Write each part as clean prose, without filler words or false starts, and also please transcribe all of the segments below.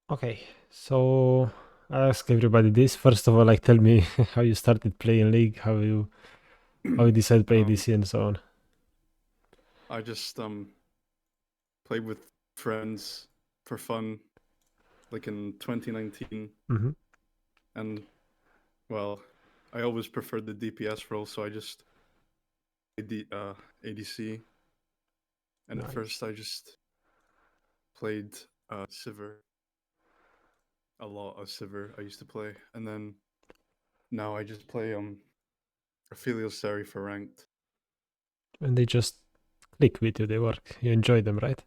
Okay, so I ask everybody this. First of all, like tell me how you started playing League, how you decided to play DC and so on. I just played with friends for fun, like in 2019, Mm-hmm. and well, I always preferred the DPS role, so I just played the ADC. And at Nice. first, I just played Sivir, a lot of Sivir I used to play, and then now I just play Ophelia Seri for ranked. And they just click with you, they work. You enjoy them, right?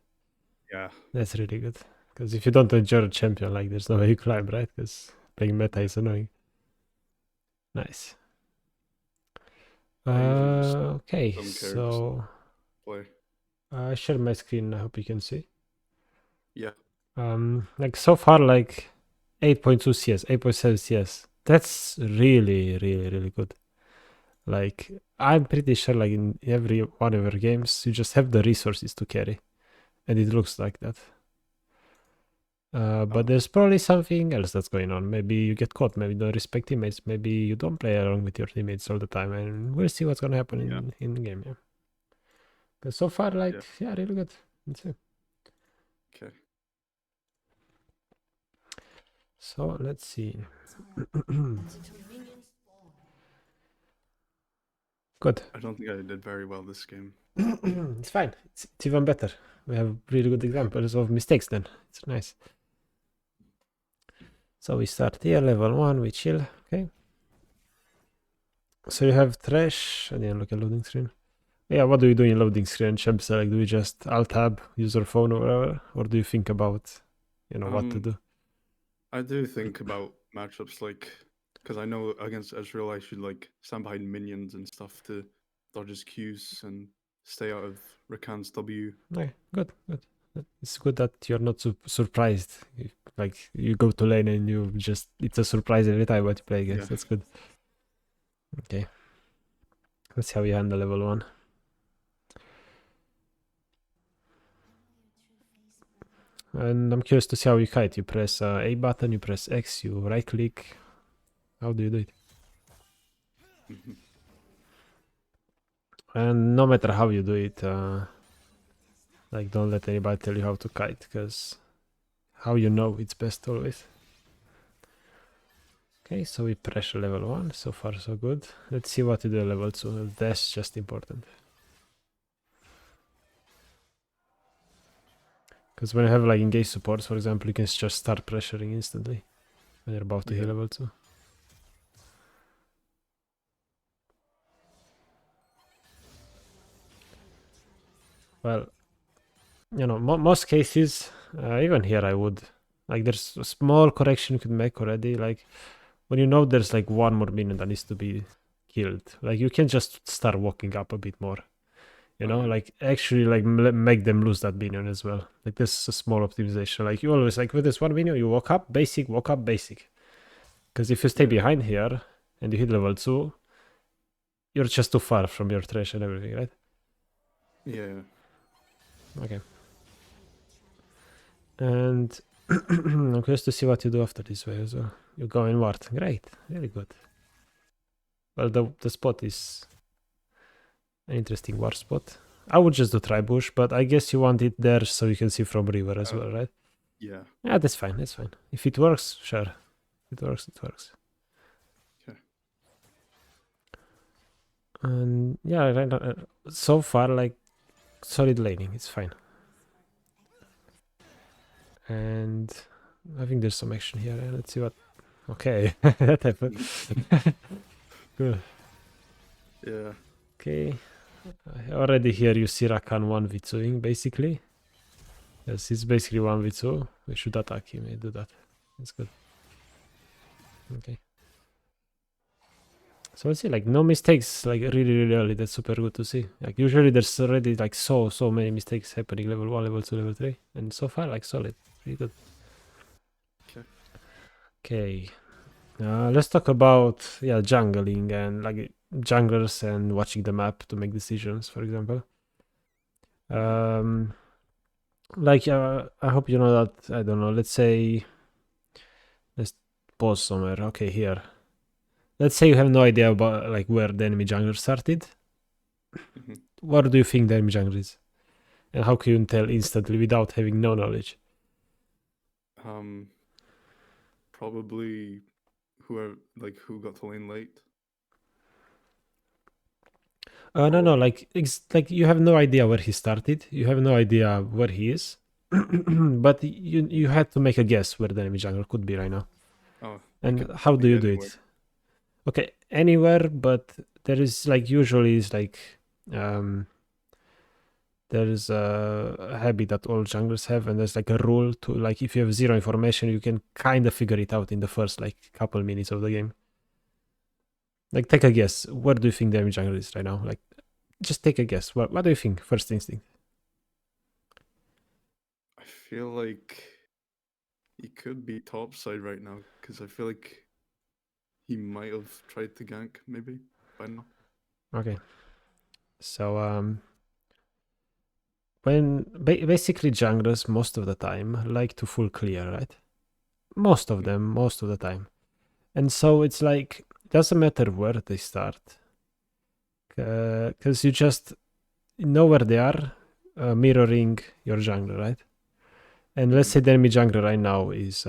Yeah, That's really good. Because if you don't enjoy a champion, like there's no way you climb, right? Because playing meta is annoying. Nice. I usually just Okay, don't care, just so play. I share my screen. I hope you can see. Yeah, Like so far, like 8.2 CS, 8.7 CS. That's really, really, really good. Like I'm pretty sure, like in every one of your games, you just have the resources to carry, and it looks like that. But there's probably something else that's going on. Maybe you get caught. Maybe you don't respect teammates. Maybe you don't play along with your teammates all the time, and we'll see what's gonna happen yeah, in the game. Yeah. But so far, yeah. like, yeah, really good. Let's see. Okay. So let's see. Good. I don't think I did very well this game. It's fine. It's even better. We have really good examples of mistakes then. It's nice. So we start here, level 1, we chill. Okay. So you have trash. I didn't look at loading screen. Yeah, what do you do in loading screen? Champ select, do you just alt tab, use your phone or whatever? Or do you think about, what to do? I do think about matchups like because I know against Ezreal I should like stand behind minions and stuff to dodge his Qs and stay out of Rakan's W. Okay, good, good. It's good that you're not surprised. Like you go to lane and you just, it's a surprise every time what you play against. Yeah. That's good. Okay. Let's see how you handle level 1. And I'm curious to see how you kite. You press A button, you press X, you right click. How do you do it? And no matter how you do it, like don't let anybody tell you how to kite, because how you know it's best always. Okay, so we pressure level 1. So far so good. Let's see what to do level 2. That's just important. Because when you have like engaged supports, for example, you can just start pressuring instantly when you're about to hit Yeah. level 2. Well, most cases, even here I would, like there's a small correction you could make already. Like when you know there's like one more minion that needs to be killed, like you can just start walking up a bit more. Okay. Like actually like make them lose that minion as well. Like this a small optimization. Like you always, like with this one minion, you walk up basic. Because if you stay Yeah. behind here and you hit level 2, you're just too far from your trash and everything, right? Yeah. Okay. And I'm curious to see what you do after this way as well. You go in ward. Great. Very good. Well, the spot is an interesting ward spot. I would just do tri-bush, but I guess you want it there so you can see from river as well, right? Yeah. Yeah, that's fine. That's fine. If it works, sure. It works. It works. Okay. And yeah, right now, so far, like solid laning. It's fine. And I think there's some action here. Let's see what. Okay, that happened. Good. Yeah. Okay. Already here you see Rakan 1v2ing basically. Yes, it's basically 1v2. We should attack him. Do that. That's good. Okay. So let's see, like no mistakes, like really, really early. That's super good to see. Like usually there's already like so many mistakes happening level 1, level 2, level 3. And so far like solid. Pretty good. Okay. Okay. Let's talk about jungling and like junglers and watching the map to make decisions, for example. Mhm. Like I hope you know that, I don't know, let's say pause somewhere. Okay, here. Let's say you have no idea about like where the enemy jungler started. Mhm. What do you think the enemy jungler is? And how can you tell instantly without having no knowledge? Probably who got to lane late. No, Or- like you have no idea where he started. You have no idea where he is, but you had to make a guess where the enemy jungler could be right now. Oh, And how do you do it? Okay, anywhere, but there is like usually is like there is a habit that all junglers have, and there's like a rule to like if you have zero information, you can kind of figure it out in the first like couple minutes of the game. Like take a guess. Where do you think the enemy jungler is right now? Like just take a guess. What do you think? First instinct. I feel like he could be top side right now because I feel like he might have tried to gank maybe by now. Okay. So when basically junglers most of the time like to full clear, right? Most of them, most of the time. And so it's like doesn't matter where they start, because you just know where they are, mirroring your jungler, right? And let's say the enemy jungler right now is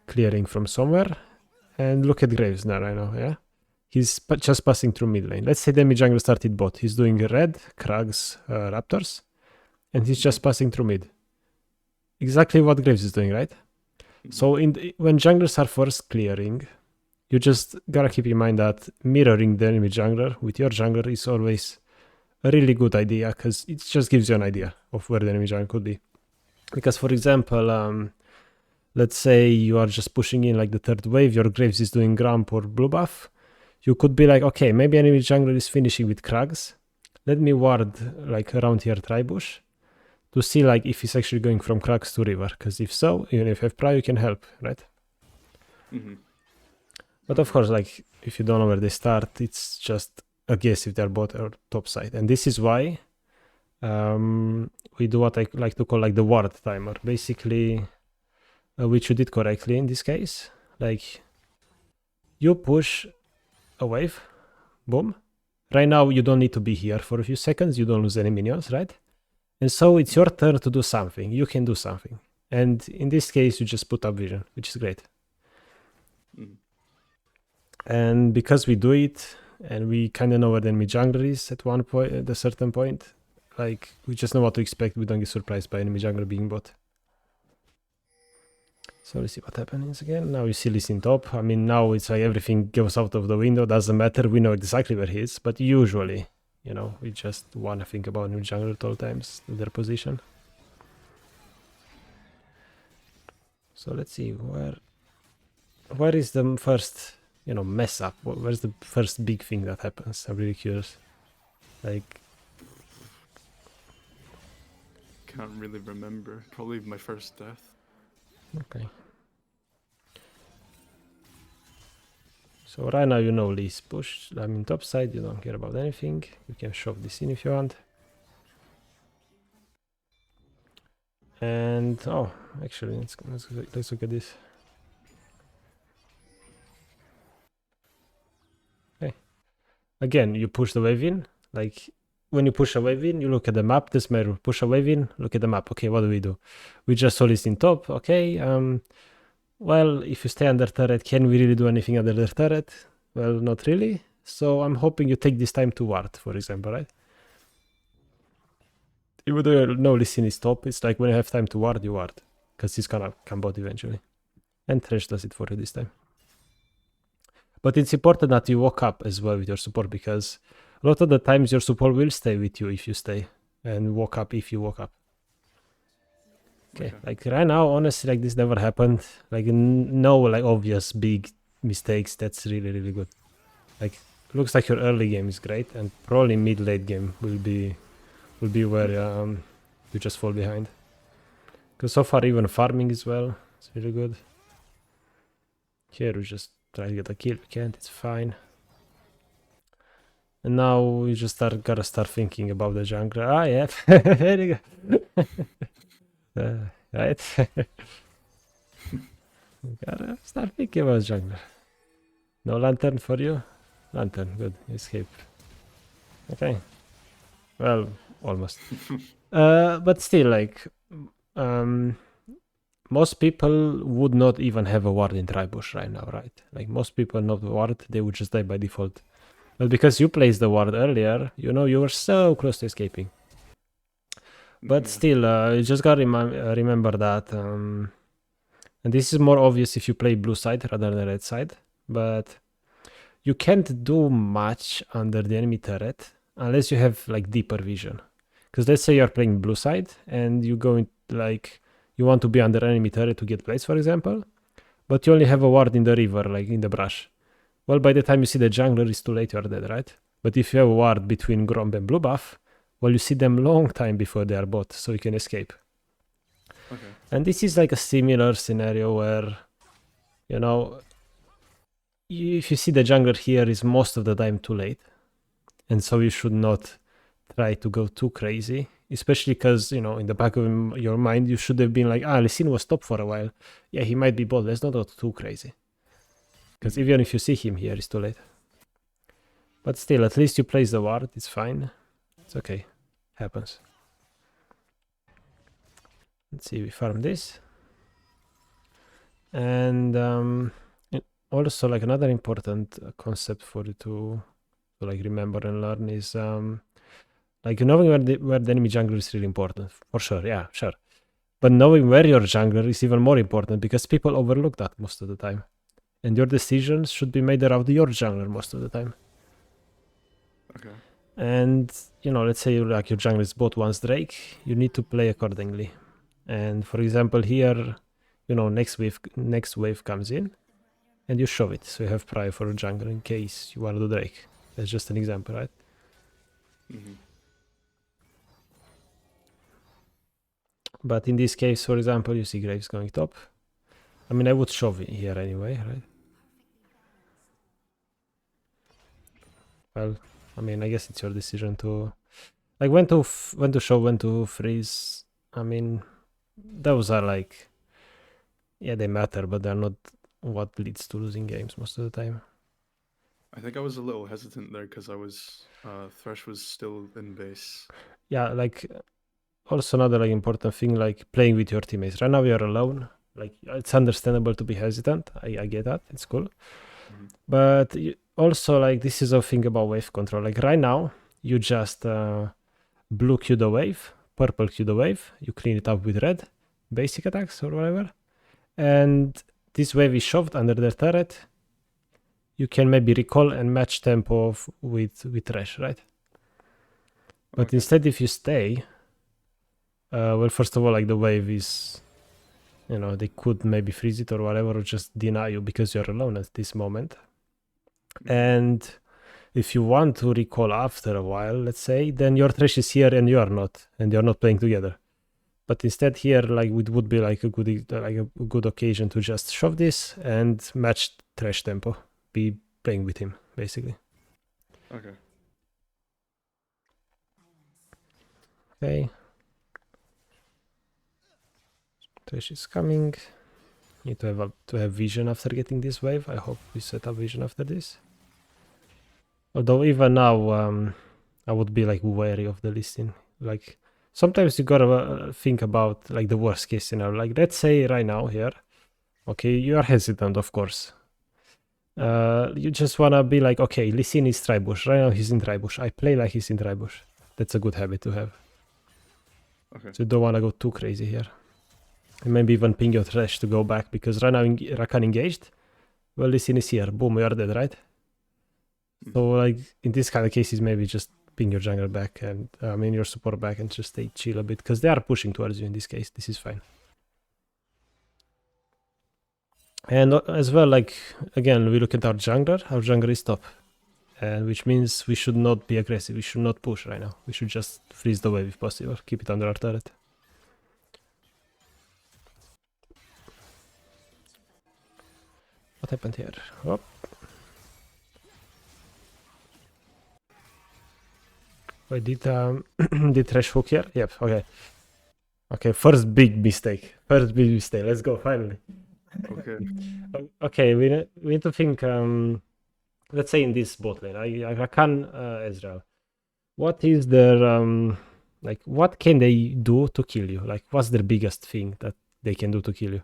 clearing from somewhere, and look at Graves now right now, yeah? He's just passing through mid lane. Let's say the enemy jungler started bot. He's doing red, Krugs, Raptors, and he's just passing through mid. Exactly what Graves is doing, right? So when junglers are first clearing, you just gotta keep in mind that mirroring the enemy jungler with your jungler is always a really good idea because it just gives you an idea of where the enemy jungler could be. Because for example, let's say you are just pushing in like the third wave, your Graves is doing Grump or blue buff. You could be like, okay, maybe enemy jungler is finishing with Krugs. Let me ward like around here Tribush to see like if he's actually going from Krugs to river. Because if so, even if you have prio, you can help, right? But of course, like if you don't know where they start, it's just a guess if they're bot or top side. And this is why we do what I like to call like the ward timer. Basically, which you did correctly in this case. Like you push a wave, boom. Right now you don't need to be here for a few seconds. You don't lose any minions, right? And so it's your turn to do something. You can do something. And in this case, you just put up vision, which is great. And because we do it, and we kind of know where the enemy jungler is at one point, at a certain point, like we just know what to expect. We don't get surprised by enemy jungler being bot. So let's see what happens again. Now you see Lee Sin top. I mean, now it's like everything goes out of the window. Doesn't matter. We know exactly where he is. But usually, you know, we just want to think about enemy jungler at all times, their position. So let's see where is the first, you know, mess up? Where's the first big thing that happens? I'm really curious. Like, can't really remember. Probably my first death. Okay. So right now you know Lee's push. I mean top side, you don't care about anything. You can shove this in if you want. And oh, actually, let's look at this. Okay. Again, you push the wave in. Like when you push a wave in, you look at the map. This matter. Push a wave in. Look at the map. Okay, what do? We just saw this in top. Okay. Well, if you stay under turret, can we really do anything under the turret? Well, not really. So I'm hoping you take this time to ward, for example, right? Even though you know Lee Sin is top, it's like when you have time to ward, you ward. Because he's gonna come bot eventually. And Thresh does it for you this time. But it's important that you walk up as well with your support, because a lot of the times your support will stay with you if you stay. And walk up if you walk up. Okay, like right now, honestly, like this never happened. Like no like obvious big mistakes. That's really, really good. Like looks like your early game is great, and probably mid-late game will be where you just fall behind. Because so far even farming as well, it's really good. Here we just try to get a kill. We can't. It's fine. And now we just gotta start thinking about the jungler. Ah, yeah, very good. Right. Gotta start thinking about jungler. No lantern for you? Lantern, good. Escape. Okay. Well, almost. But still, like, most people would not even have a ward in Tribush right now, right? Like, most people not ward, they would just die by default. But because you placed the ward earlier, you know, you were so close to escaping. But still, you just gotta remember that. And this is more obvious if you play blue side rather than red side. But you can't do much under the enemy turret unless you have like deeper vision. Because let's say you're playing blue side and you go in, like, you want to be under enemy turret to get plates, for example, but you only have a ward in the river, like in the brush. Well, by the time you see the jungler, it's too late, you're dead, right? But if you have a ward between Gromp and blue buff, well, you see them long time before they are bot, so you can escape. Okay. And this is like a similar scenario where, you know, if you see the jungler here is most of the time too late. And so you should not try to go too crazy, especially because, you know, in the back of your mind, you should have been like, Lee Sin was top for a while. Yeah, he might be bot, let's not go too crazy. Because even if you see him here, it's too late. But still, at least you place the ward, it's fine. It's okay. Happens. Let's see, we farm this. And also, like, another important concept for you to like remember and learn is like knowing where the enemy jungler is really important. For sure, yeah, sure. But knowing where your jungler is even more important because people overlook that most of the time. And your decisions should be made around your jungler most of the time. Okay. And, you know, let's say like your jungler is bot wants Drake, you need to play accordingly. And for example, here, you know, next wave comes in and you shove it. So you have prior for a jungler in case you want to do Drake. That's just an example, right? But in this case, for example, you see Graves going top. I mean, I would shove it here anyway, right? Well, I mean, I guess it's your decision to, like, when to shove, when to freeze. I mean, those are like, yeah, they matter, but they're not what leads to losing games most of the time. I think I was a little hesitant there because I was Thresh was still in base. Yeah, like, also another like important thing, like playing with your teammates. Right now you're alone. Like, it's understandable to be hesitant. I get that. It's cool. But also, like, this is a thing about wave control. Like, right now, you just blue Q the wave, purple Q the wave, you clean it up with red, basic attacks or whatever. And this wave is shoved under their turret. You can maybe recall and match tempo with Thresh, right? But Okay. instead, if you stay, well, first of all, like, the wave is, you know, they could maybe freeze it or whatever, or just deny you because you're alone at this moment. And if you want to recall after a while, let's say, then your Thresh is here and you are not, and you're not playing together. But instead here, like, it would be like a good occasion to just shove this and match Thresh tempo, be playing with him, basically. Okay. Okay. Thresh is coming. Need to have vision after getting this wave. I hope we set up vision after this. Although even now, I would be like wary of the listing. Like, sometimes you gotta think about like the worst case scenario. Like, let's say right now here, okay, you are hesitant, of course. You just wanna be like, okay, Lee Sin is Tribush. Right now he's in Tribush. I play like he's in Tribush. That's a good habit to have. Okay. So you don't wanna go too crazy here. And maybe even ping your Thresh to go back because right now Rakan engaged. Well, Lee Sin is here. Boom, you are dead, right? So, like, in this kind of cases, maybe just ping your jungler back and your support back and just stay chill a bit because they are pushing towards you in this case. This is fine. And as well, like, again, we look at our jungler is top, and which means we should not be aggressive. We should not push right now. We should just freeze the wave if possible. Keep it under our turret. What happened here? Oh. Wait, did Thresh hook here? Yep, okay. Okay, first big mistake. Let's go, finally. Okay. Okay, we need to think. Let's say in this bot lane, Rakan, Ezreal. What is their like? What can they do to kill you? Like, what's their biggest thing that they can do to kill you?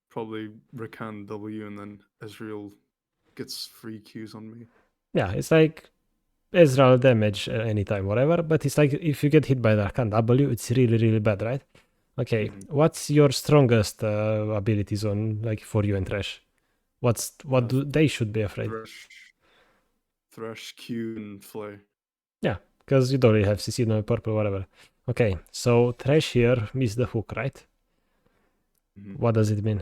Probably Rakan W and then Ezreal gets free Qs on me. Yeah, it's like Ezreal damage anytime, whatever. But it's like if you get hit by the Rakan W, it's really, really bad, right? Okay, what's your strongest abilities on like for you and Thresh? What do they should be afraid? Thresh, Q, and Flay. Yeah, because you don't really have CC, no purple, whatever. Okay, so Thresh here missed the hook, right? What does it mean?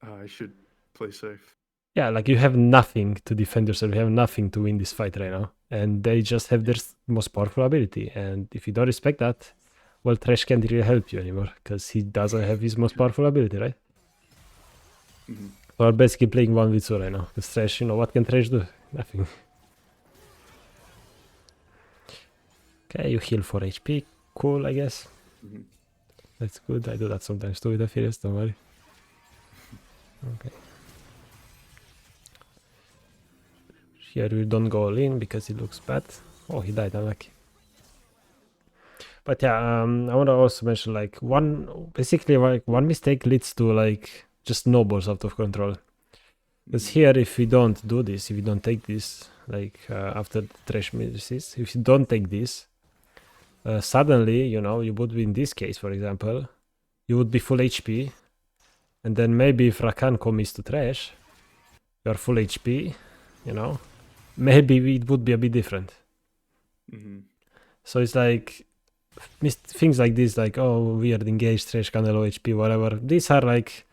I should play safe. Yeah, like you have nothing to defend yourself, you have nothing to win this fight right now. And they just have their most powerful ability. And if you don't respect that, well, Thresh can't really help you anymore because he doesn't have his most powerful ability, right? We're basically playing 1v2 right now. Because Thresh, you know, what can Thresh do? Nothing. Okay, you heal 4 HP. Cool, I guess. That's good. I do that sometimes too with Affiliates, don't worry. Okay. Here we don't go all in because it looks bad. Oh, he died, unlucky. But yeah, I want to also mention like basically like one mistake leads to like just snowballs out of control. Because here, if we don't do this, if we don't take this, like after the Thresh misses, if you don't take this, suddenly, you know, you would be in this case, for example, you would be full HP, and then maybe if Rakan commits to Thresh, you're full HP, you know, maybe it would be a bit different. So it's like things like this, like, oh, weird engage, Thresh kind of low HP, whatever. These are like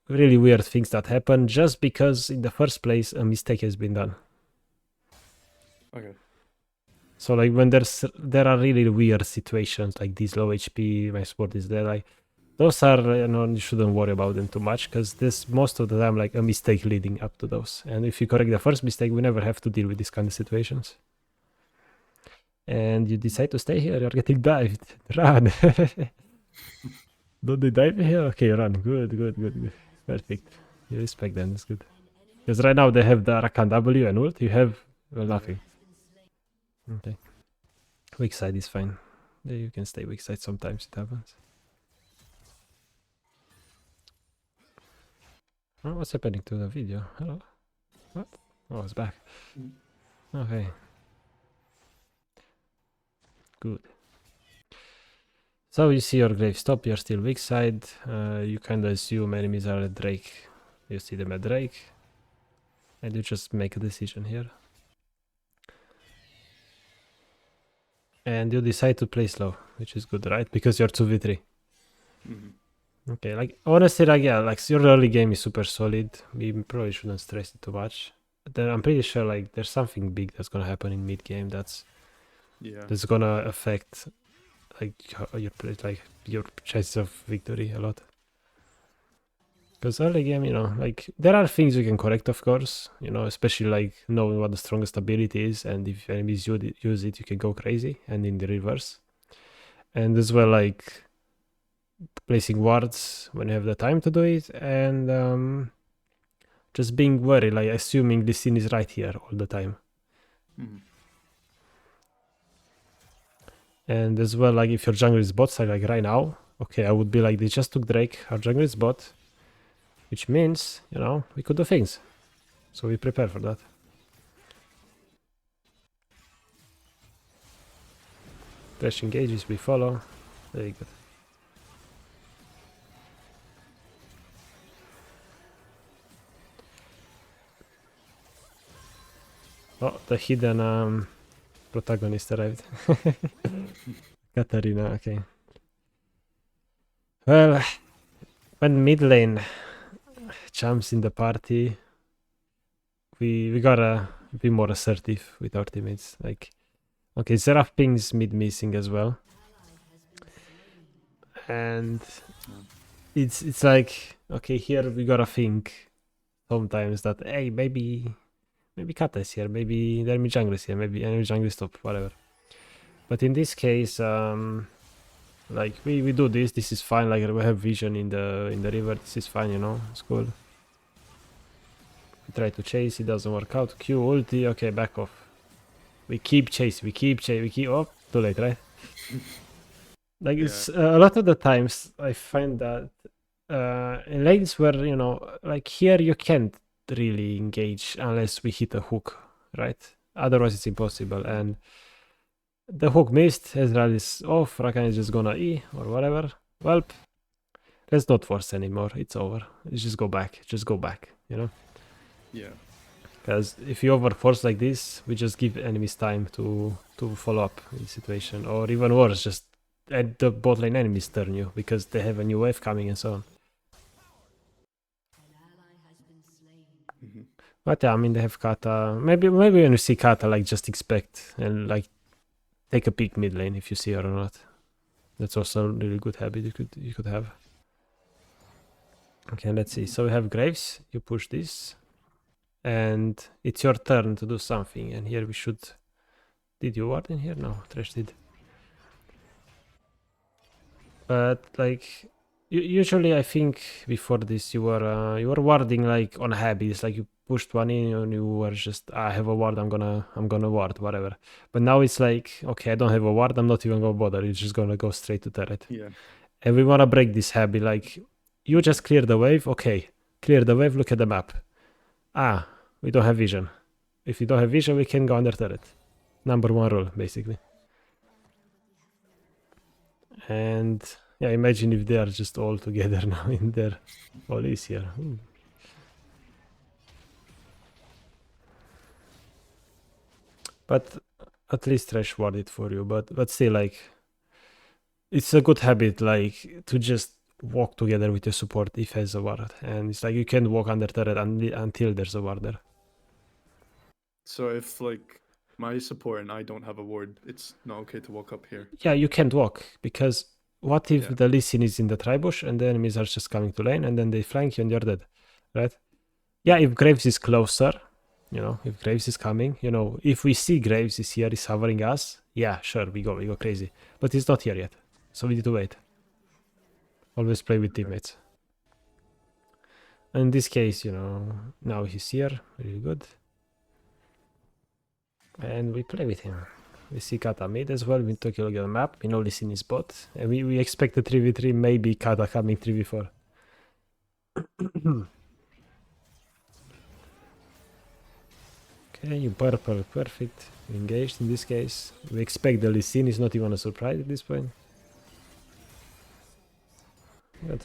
really weird things that happen just because in the first place a mistake has been done. Okay. So like when there are really weird situations like these low HP, my support is there, like those are, you know, you shouldn't worry about them too much because there's most of the time like a mistake leading up to those. And if you correct the first mistake, we never have to deal with these kind of situations. And you decide to stay here, you're getting dived. Run. Don't they dive here? Okay, run. Good. Perfect. You respect them, that's good. Because right now they have the Rakan W and ult, you have nothing. Okay. Weak side is fine. You can stay weak side sometimes, it happens. Oh, what's happening to the video? Hello? What? Oh, it's back. Okay. Good. So you see your grave stop, you're still weak side. You kind of assume enemies are at Drake. You see them at Drake. And you just make a decision here. And you decide to play slow, which is good, right? Because you're 2v3. Okay, like honestly, like yeah, like your early game is super solid. We probably shouldn't stress it too much. Then I'm pretty sure like there's something big that's gonna happen in mid game that's gonna affect like your chances of victory a lot. Because early game, you know, like there are things you can correct, of course, you know, especially like knowing what the strongest ability is, and if enemies use it, you can go crazy, and in the reverse. And as well, like placing wards when you have the time to do it, and just being wary, like assuming this scene is right here all the time. And as well, like if your jungle is bot side, like right now, okay, I would be like, they just took Drake, our jungle is bot, which means, you know, we could do things. So we prepare for that. Thresh engages, we follow. Very good. Oh, the hidden protagonist arrived. Katarina, okay. Well, when mid lane jumps in the party, we gotta be more assertive with our teammates. Like, okay, Seraph pings mid missing as well. And it's like, okay, here we gotta think sometimes that, hey, maybe Kata is here, maybe the enemy jungle is here, maybe enemy jungle stop, whatever. But in this case, Like we do this. This is fine. Like we have vision in the river. This is fine. You know, it's cool. We try to chase. It doesn't work out. Q ulti. Okay, back off. We keep chase. We keep chase. We keep. Oh, too late, right? Like it's a lot of the times I find that in lanes where, you know, like here you can't really engage unless we hit a hook, right? Otherwise it's impossible. And the hook missed, Ezreal is off, Rakan is just gonna E or whatever. Well, let's not force anymore. It's over. Let's just go back. Just go back, you know? Yeah. Because if you overforce like this, we just give enemies time to follow up in the situation. Or even worse, just at the bot lane enemies turn you because they have a new wave coming and so on. But yeah, I mean, they have Kata. Maybe when you see Kata, like, just expect and, like, take a peek mid lane if you see her or not. That's also a really good habit you could have. Okay, let's see. So we have Graves. You push this. And it's your turn to do something. And here we should... Did you ward in here? No, Thresh did. But, like... Usually, I think before this you were warding like on habits, like you pushed one in and you were just, I have a ward, I'm gonna ward, whatever. But now it's like, okay, I don't have a ward, I'm not even gonna bother, you're just gonna go straight to turret. Yeah. And we wanna break this habit, like you just clear the wave, okay, clear the wave, look at the map. Ah, we don't have vision. If we don't have vision, we can go under turret. Number one rule, basically. And yeah, imagine if they are just all together now in there. All is here. But at least Thresh warded for you. But still, like, it's a good habit, like, to just walk together with your support if has a ward. And it's like you can't walk under turret until there's a ward there. So if, like, my support and I don't have a ward, it's not okay to walk up here. Yeah, you can't walk because what if the Lee Sin is in the tribush and the enemies are just coming to lane and then they flank you and you're dead, right? Yeah, if Graves is closer, you know, if Graves is coming, you know, if we see Graves is here, is hovering us, yeah, sure, we go crazy. But he's not here yet, so we need to wait. Always play with teammates. And in this case, you know, now he's here, really good. And we play with him. We see Kata mid as well. We took a look at the map. We know this in his bot. And we expect a 3v3, maybe Kata coming 3v4. Okay, you purple, perfect. Engaged in this case. We expect the Lee Sin is not even a surprise at this point. Good.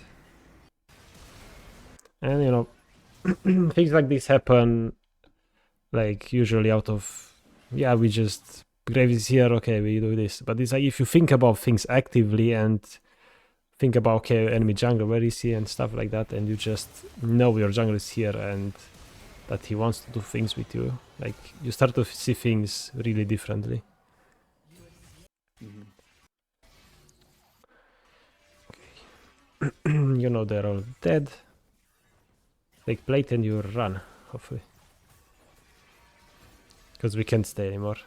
And you know, things like this happen like usually out of, yeah, we just, Graves is here, okay, we do this. But it's like if you think about things actively and think about, okay, enemy jungle, where is he and stuff like that, and you just know your jungle is here and that he wants to do things with you, like you start to see things really differently. Okay. You know they're all dead. Take plate and you run, hopefully. Because we can't stay anymore.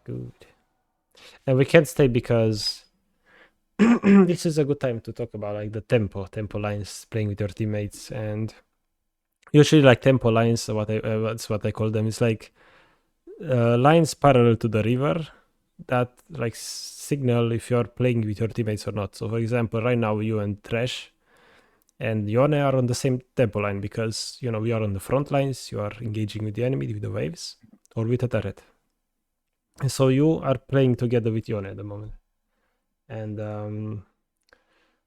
Good. And we can't stay because this is a good time to talk about like the tempo lines, playing with your teammates. And usually like tempo lines, that's what I call them. It's like lines parallel to the river that like signal if you're playing with your teammates or not. So for example, right now you and Thresh and Yone are on the same tempo line because, you know, we are on the front lines, you are engaging with the enemy with the waves or with a turret. And so you are playing together with Yone at the moment. And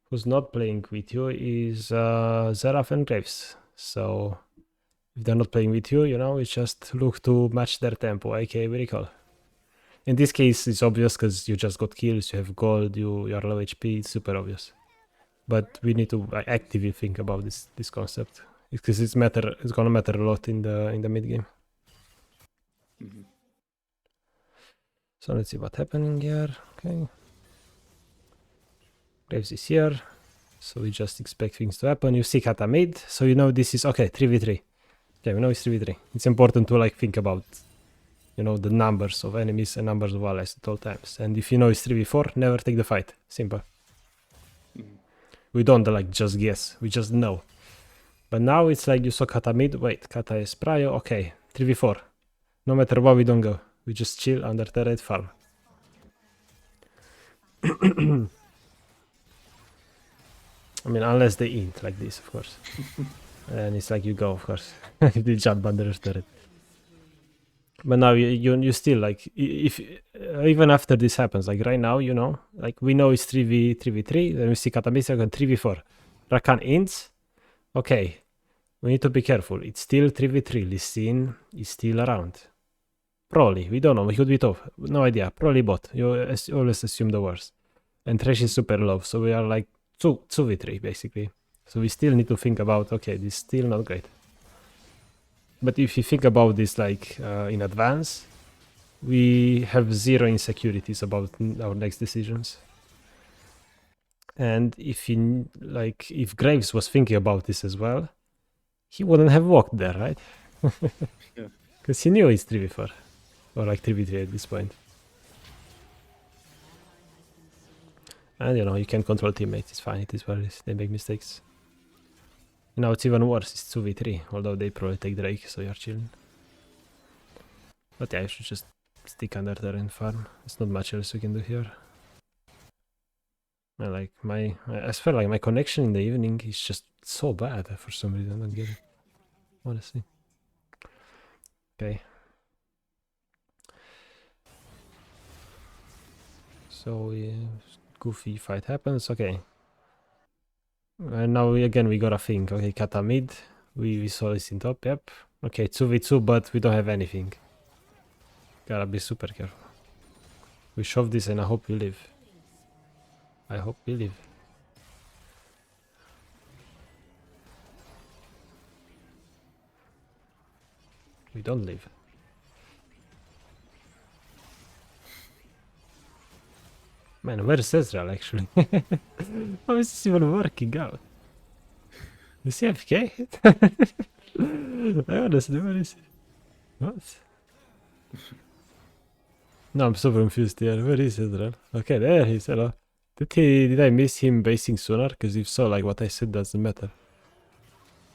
who's not playing with you is Xerath and Graves. So if they're not playing with you, you know, it's just look to match their tempo, aka we recall. In this case, it's obvious because you just got kills, you have gold, you are low HP, it's super obvious. But we need to actively think about this concept because it's gonna matter a lot in the mid game. So let's see what's happening here. Okay, Graves is here, so we just expect things to happen. You see Kata mid, so you know this is okay. 3v3. Okay, we know it's 3v3. It's important to like think about you know, the numbers of enemies and numbers of allies at all times. And if you know it's 3v4, never take the fight. Simple. We don't like just guess, we just know. But now it's like you saw Kata mid, wait, Kata is prio, okay, 3v4. No matter what, we don't go. We just chill under turret farm. I mean, unless they int like this, of course. And it's like you go, of course. They jump under turret. But now you still like, if even after this happens, like right now, you know, like we know it's 3v3, then we see Katamisa and 3v4. Rakan ints, okay, we need to be careful. It's still 3v3, Lissin is still around. Probably, we don't know, we could be top, no idea, probably bot, you always assume the worst. And Thresh is super low, so we are like 2v3 basically. So we still need to think about, okay, this is still not great. But if you think about this like in advance, we have zero insecurities about our next decisions. And if if Graves was thinking about this as well, he wouldn't have walked there, right? Yeah. Because he knew it's 3v4 or like 3v3 at this point. And you know, you can control teammates, it's fine, it is what it is, they make mistakes. Now it's even worse, it's 2v3, although they probably take Drake, so you're chilling. But yeah, you should just stick under there and farm. There's not much else we can do here. I feel like my connection in the evening is just so bad for some reason, I don't get it. Honestly. Okay. So yeah, goofy fight happens, okay. And now we gotta think, okay, Kata mid, we saw this in top, yep. Okay, 2v2, but we don't have anything. Gotta be super careful. We shove this and I hope we live. I hope we live. We don't live. Man, where's Ezreal actually? How is this even working out? Is he AFK? I honestly, where is he? What? No, I'm so confused here. Where is Ezreal? Okay, there he is. Hello. Did I miss him basing sooner? Because if so, like what I said doesn't matter.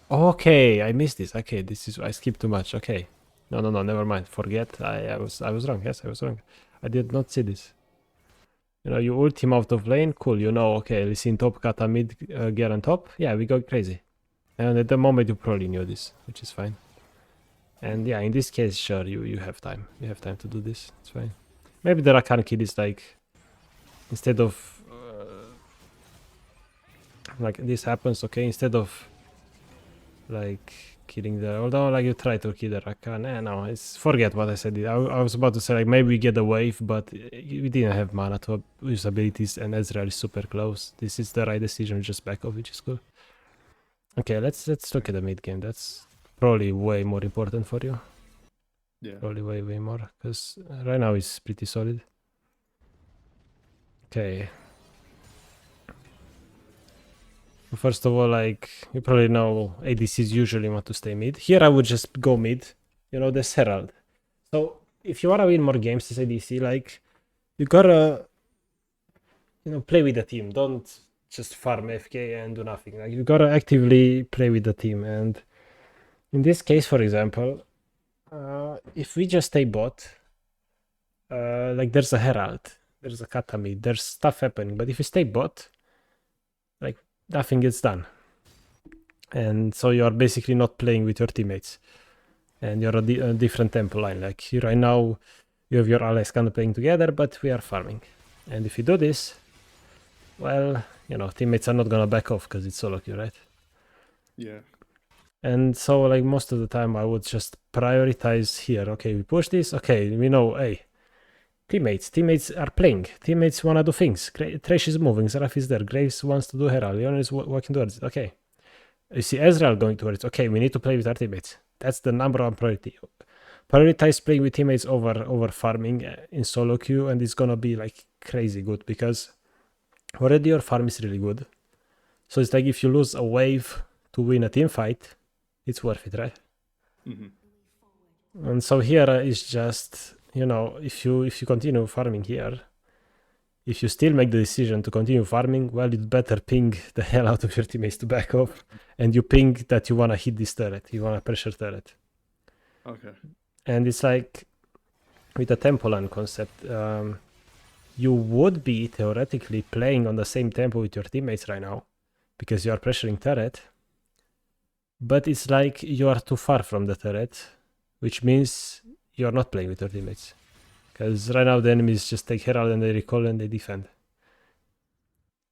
Okay, I missed this. Okay, I skipped too much. Okay. No, never mind. Forget. I was wrong. Yes, I was wrong. I did not see this. You know, you ult him out of lane, cool, you know, okay, Lissin top, Kata mid, gear on top, yeah, we go crazy. And at the moment you probably knew this, which is fine. And yeah, in this case, sure, you have time. You have time to do this, it's fine. Maybe the Rakan kid is like, instead of, like this happens, okay, instead of, like, killing the, although like you try to kill the Rakan, no, it's, forget what I said. I was about to say like maybe we get a wave, but we didn't have mana to use abilities and Ezreal is super close. This is the right decision, just back off, which is cool. Okay, let's look at the mid game. That's probably way more important for you. Yeah. Probably way more, because right now it's pretty solid. Okay. First of all, like, you probably know ADCs usually want to stay mid. Here I would just go mid. You know, there's Herald. So, if you want to win more games as ADC, like, you gotta, you know, play with the team. Don't just farm FK and do nothing. Like, you gotta actively play with the team. And in this case, for example, if we just stay bot, like, there's a Herald, there's a Kata mid, there's stuff happening. But if you stay bot, like, nothing gets done. And so you are basically not playing with your teammates. And you're a different tempo line. Like right now, you have your allies kind of playing together, but we are farming. And if you do this, well, you know, teammates are not gonna back off because it's solo queue, right? Yeah. And so like most of the time I would just prioritize here. Okay, we push this. Okay, we know, hey, teammates are playing. Teammates want to do things. Thresh is moving. Seraph is there. Graves wants to do Herald. Leon is walking towards it. Okay. You see Ezreal going towards it. Okay, we need to play with our teammates. That's the number one priority. Prioritize playing with teammates over farming in solo queue, and it's gonna be like crazy good because already your farm is really good. So it's like if you lose a wave to win a team fight, it's worth it, right? Mm-hmm. And so here is just, you know, if you continue farming here, if you still make the decision to continue farming, well, you'd better ping the hell out of your teammates to back off, and you ping that you want to hit this turret, you want to pressure turret. Okay. And it's like with the tempo line concept, you would be theoretically playing on the same tempo with your teammates right now because you are pressuring turret, but it's like you are too far from the turret, which means you are not playing with your teammates. Because right now the enemies just take Herald and they recall and they defend.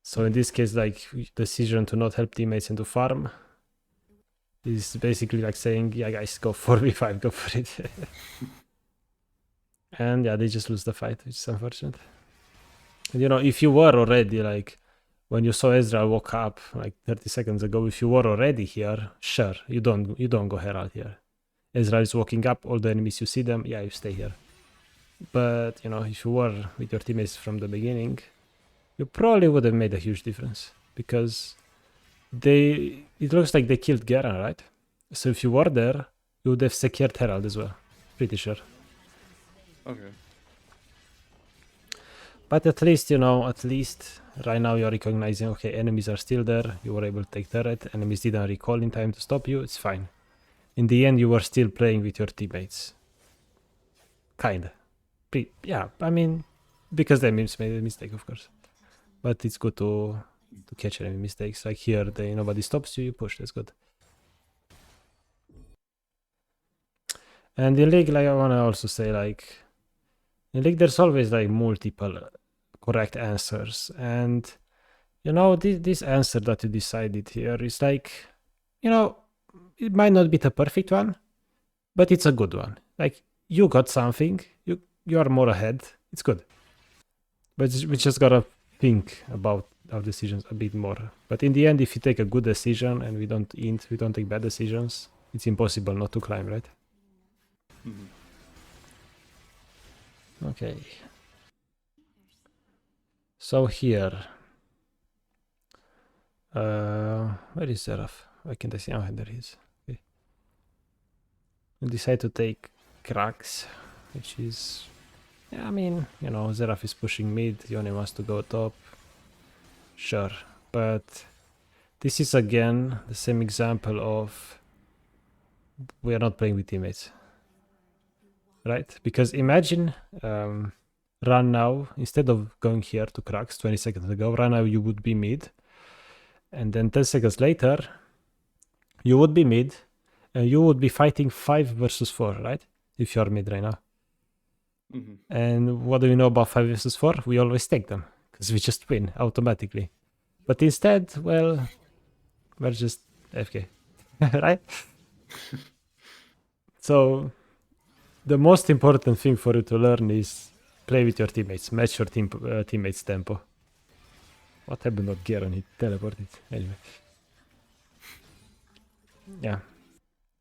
So in this case, like, decision to not help teammates and to farm is basically like saying, yeah guys, go 4v5, go for it. And yeah, they just lose the fight, which is unfortunate. And you know, if you were already like, when you saw Ezreal walk up like 30 seconds ago, if you were already here, sure, you don't go Herald here. Ezreal is walking up, all the enemies, you see them, yeah, you stay here. But, you know, if you were with your teammates from the beginning, you probably would have made a huge difference. Because it looks like they killed Garen, right? So if you were there, you would have secured Herald as well. Pretty sure. Okay. But at least, you know, right now you're recognizing, okay, enemies are still there. You were able to take turret. Enemies didn't recall in time to stop you. It's fine. In the end, you were still playing with your teammates. Kinda. Yeah, I mean, because they made a mistake, of course. But it's good to catch enemy mistakes. Like here, nobody stops you, you push. That's good. And in League, like, I want to also say, like, in League, there's always, like, multiple correct answers. And, you know, this answer that you decided here is, like, you know, it might not be the perfect one, but it's a good one. Like, you got something, you are more ahead. It's good. But we just gotta think about our decisions a bit more. But in the end, if you take a good decision and we don't take bad decisions, it's impossible not to climb, right? Mm-hmm. Okay. So here, where is Seraph? Why can't I see? Oh, there he is. Okay. We decide to take Krax, which is, yeah, I mean, you know, Seraph is pushing mid. Yone wants to go top. Sure, but this is again the same example of we are not playing with teammates, right? Because imagine run now, instead of going here to Krax 20 seconds ago, run now you would be mid, and then 10 seconds later you would be mid and you would be fighting 5 versus 4, right? If you're mid right now. Mm-hmm. And what do we know about 5 versus 4? We always take them because we just win automatically. But instead, well, we're just FK, right? So the most important thing for you to learn is play with your teammates, match your teammates' tempo. What happened to Garen? He teleported. Anyway. Yeah.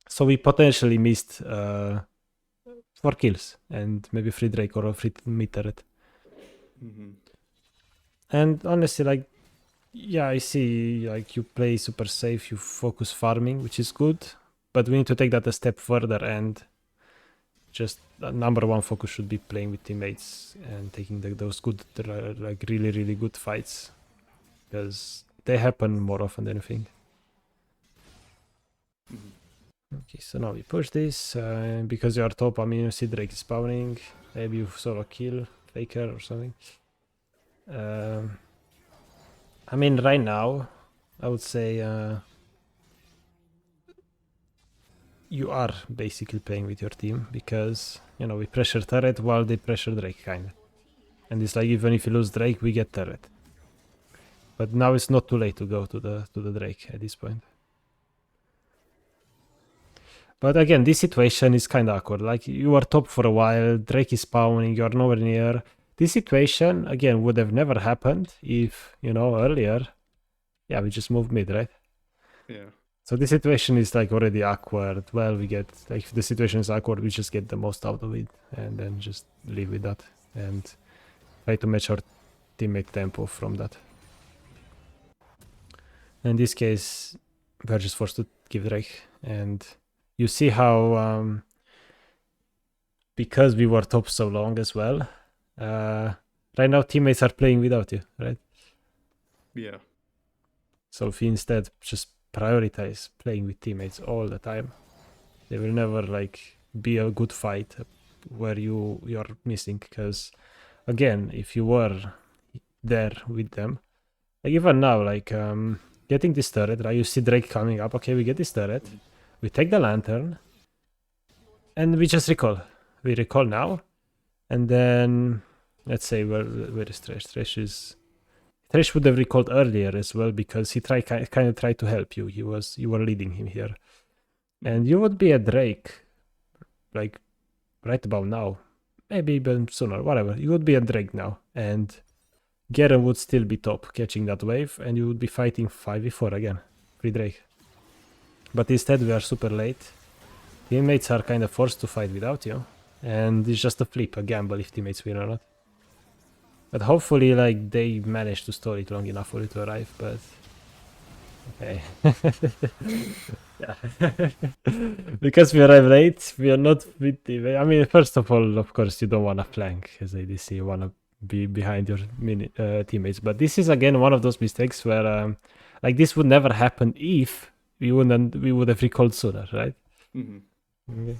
So we potentially missed 4 kills and maybe 3 Drake or a 3 mid turret. Mm-hmm. And honestly, like, yeah, I see, like, you play super safe, you focus farming, which is good, but we need to take that a step further, and just number one focus should be playing with teammates and taking those good, like, really, really good fights, because they happen more often than you think. Mm-hmm. Okay, so now we push this, because you are top, I mean, you see Drake is spawning, maybe you solo kill Faker or something. I mean, right now, I would say you are basically playing with your team because, you know, we pressure turret while they pressure Drake, kind of. And it's like, even if you lose Drake, we get turret. But now it's not too late to go to the Drake at this point. But again, this situation is kind of awkward. Like, you are top for a while, Drake is spawning, you are nowhere near. This situation, again, would have never happened if, you know, earlier, yeah, we just moved mid, right? Yeah. So this situation is like already awkward. Well, we get, like, if the situation is awkward, we just get the most out of it and then just live with that and try to match our teammate tempo from that. In this case, we're just forced to give Drake, and you see how because we were top so long as well, right now teammates are playing without you, right? Yeah. So if you instead just prioritize playing with teammates all the time, there will never like be a good fight where you're missing. Because again, if you were there with them, like even now, like getting this turret, right? You see Drake coming up. Okay, we get this turret, we take the lantern, and we just recall. We recall now, and then let's say where is Thresh? Thresh would have recalled earlier as well because he kind of tried to help you. You were leading him here, and you would be a Drake, like right about now, maybe even sooner, whatever. You would be a Drake now, and Garen would still be top, catching that wave, and you would be fighting 5v4 again, free Drake. But instead, we are super late. Teammates are kind of forced to fight without you, and it's just a flip, a gamble if teammates win or not. But hopefully, like, they manage to stall it long enough for it to arrive, but... Okay. Yeah. Because we arrive late, we are not with the... I mean, first of all, of course, you don't want to flank as ADC, you want to be behind your teammates. But this is, again, one of those mistakes where, like, this would never happen if we would have recalled sooner, right? Mm-hmm. Okay.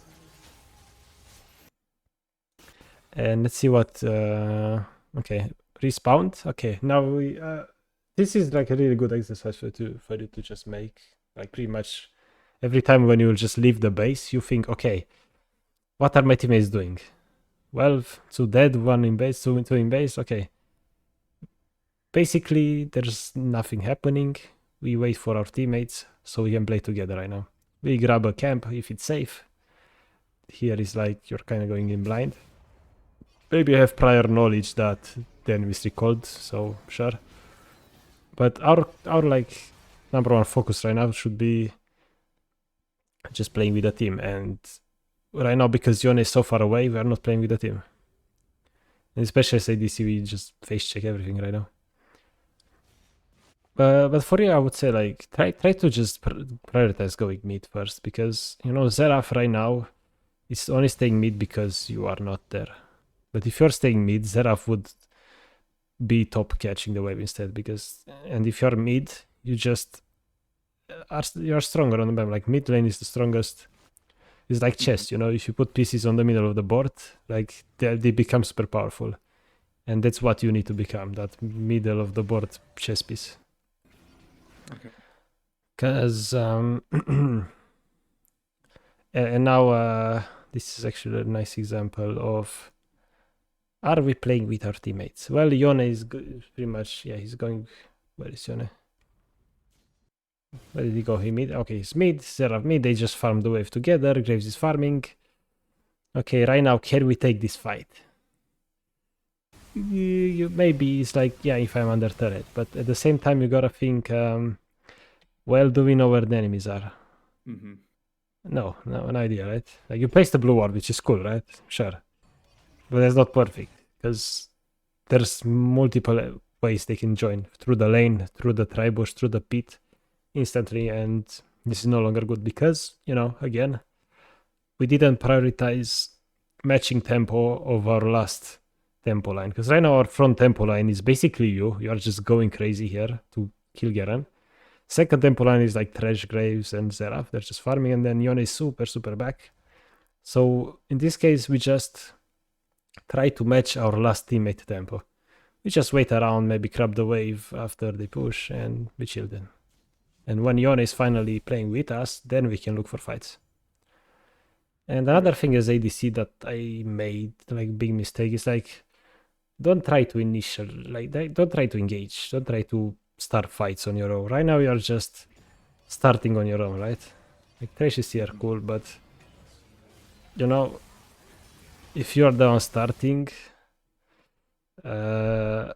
And let's see what... okay, respawned. Okay, now we... this is like a really good exercise for you to just make. Like pretty much every time when you just leave the base, you think, okay, what are my teammates doing? Well, 2 dead, 1 in base, 2 in base, okay. Basically, there's nothing happening. We wait for our teammates so we can play together right now. We grab a camp if it's safe. Here is like you're kind of going in blind. Maybe you have prior knowledge that then we recalled, so sure. But our like number one focus right now should be just playing with the team. And right now, because Yone is so far away, we are not playing with the team. And especially as ADC, we just face check everything right now. But for you, I would say like try to just prioritize going mid first, because you know Xerath right now is only staying mid because you are not there. But if you're staying mid, Xerath would be top catching the wave instead, because and if you're mid, you just you're stronger on the map. Like mid lane is the strongest. It's like chess, you know. If you put pieces on the middle of the board, like they become super powerful, and that's what you need to become, that middle of the board chess piece. Okay. Because and now this is actually a nice example of, are we playing with our teammates? Well, Yone is pretty much, yeah, he's going... Where is Yone? Where did he go? He mid? Okay, he's mid, Xerath mid, they just farm the wave together, Graves is farming. Okay, right now, can we take this fight? Maybe it's like, yeah, if I'm under turret, but at the same time, you gotta think, well, do we know where the enemies are? Mm-hmm. No idea, right? Like, you place the blue ward, which is cool, right? Sure. But that's not perfect, because there's multiple ways they can join. Through the lane, through the tribush, through the pit, instantly, and this is no longer good because, you know, again, we didn't prioritize matching tempo of our last tempo line. Because right now our front tempo line is basically you are just going crazy here to kill Garen. Second tempo line is like Thresh, Graves, and Xerath. They're just farming, and then Yone is super back. So in this case, we just try to match our last teammate tempo. We just wait around, maybe grab the wave after they push, and we chill then. And when Yone is finally playing with us, then we can look for fights. And another thing as ADC that I made, like, big mistake is like, don't try to don't try to engage, don't try to start fights on your own. Right now you are just starting on your own, right? Like, Thresh is here, cool, but you know, if you're the one starting, you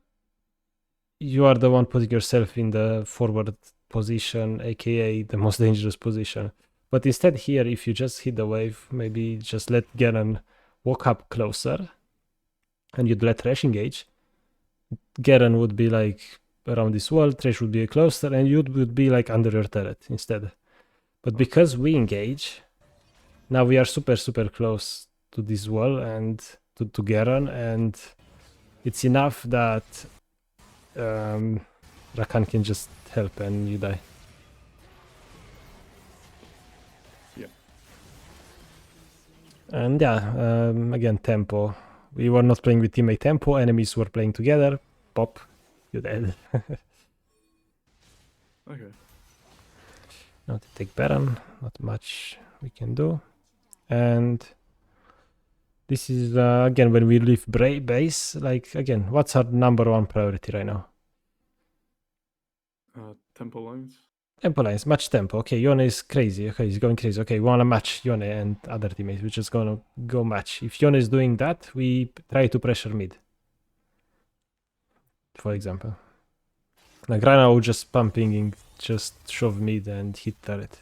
are the one putting yourself in the forward position, aka the most dangerous position. But instead here, if you just hit the wave, maybe just let Garen walk up closer, and you'd let Thresh engage. Garen would be like around this wall, Thresh would be closer, and you would be like under your turret instead. But because we engage, now we are super close this wall and to Garen, and it's enough that Rakan can just help and you die. Yeah. And yeah, again, tempo. We were not playing with teammate tempo, enemies were playing together. Pop, you dead. Okay. Now to take Baron, not much we can do. And this is again when we leave base, like again, what's our number one priority right now? Tempo lines. Tempo lines, match tempo. Okay, Yone is crazy. Okay, he's going crazy. Okay, we want to match Yone and other teammates. We're just gonna go match. If Yone is doing that, we try to pressure mid. For example. Like right now, we're just pumping, just shove mid and hit turret.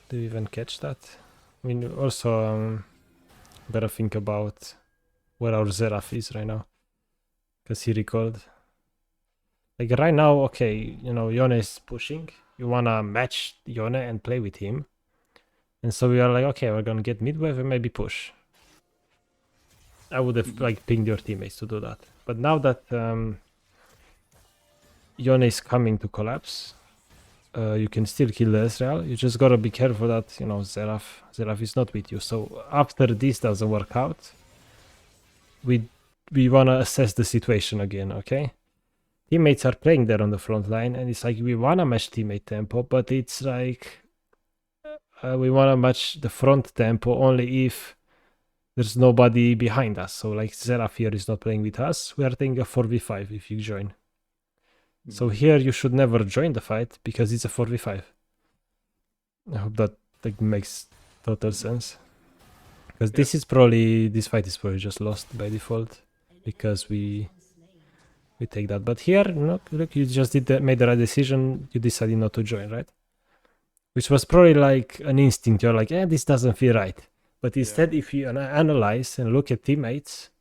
Do you even catch that? I mean, also better think about where our Seraph is right now, because he recalled. Like right now, okay, you know, Yone is pushing. You wanna match Yone and play with him, and so we are like, okay, we're gonna get mid wave and maybe push. I would have like pinged your teammates to do that, but now that Yone is coming to collapse, you can still kill the Ezreal. You just gotta be careful that, you know, Seraph is not with you. So after this doesn't work out, we wanna assess the situation again, okay? Teammates are playing there on the front line, and it's like we wanna match teammate tempo, but it's like we wanna match the front tempo only if there's nobody behind us. So like Seraph here is not playing with us. We are taking a 4v5 if you join. So here you should never join the fight because it's a 4v5. I hope that like makes total sense. Because this fight is probably just lost by default because we take that. But here, look, you just made the right decision. You decided not to join, right? Which was probably like an instinct. You're like, this doesn't feel right. But instead, if you analyze and look at teammates,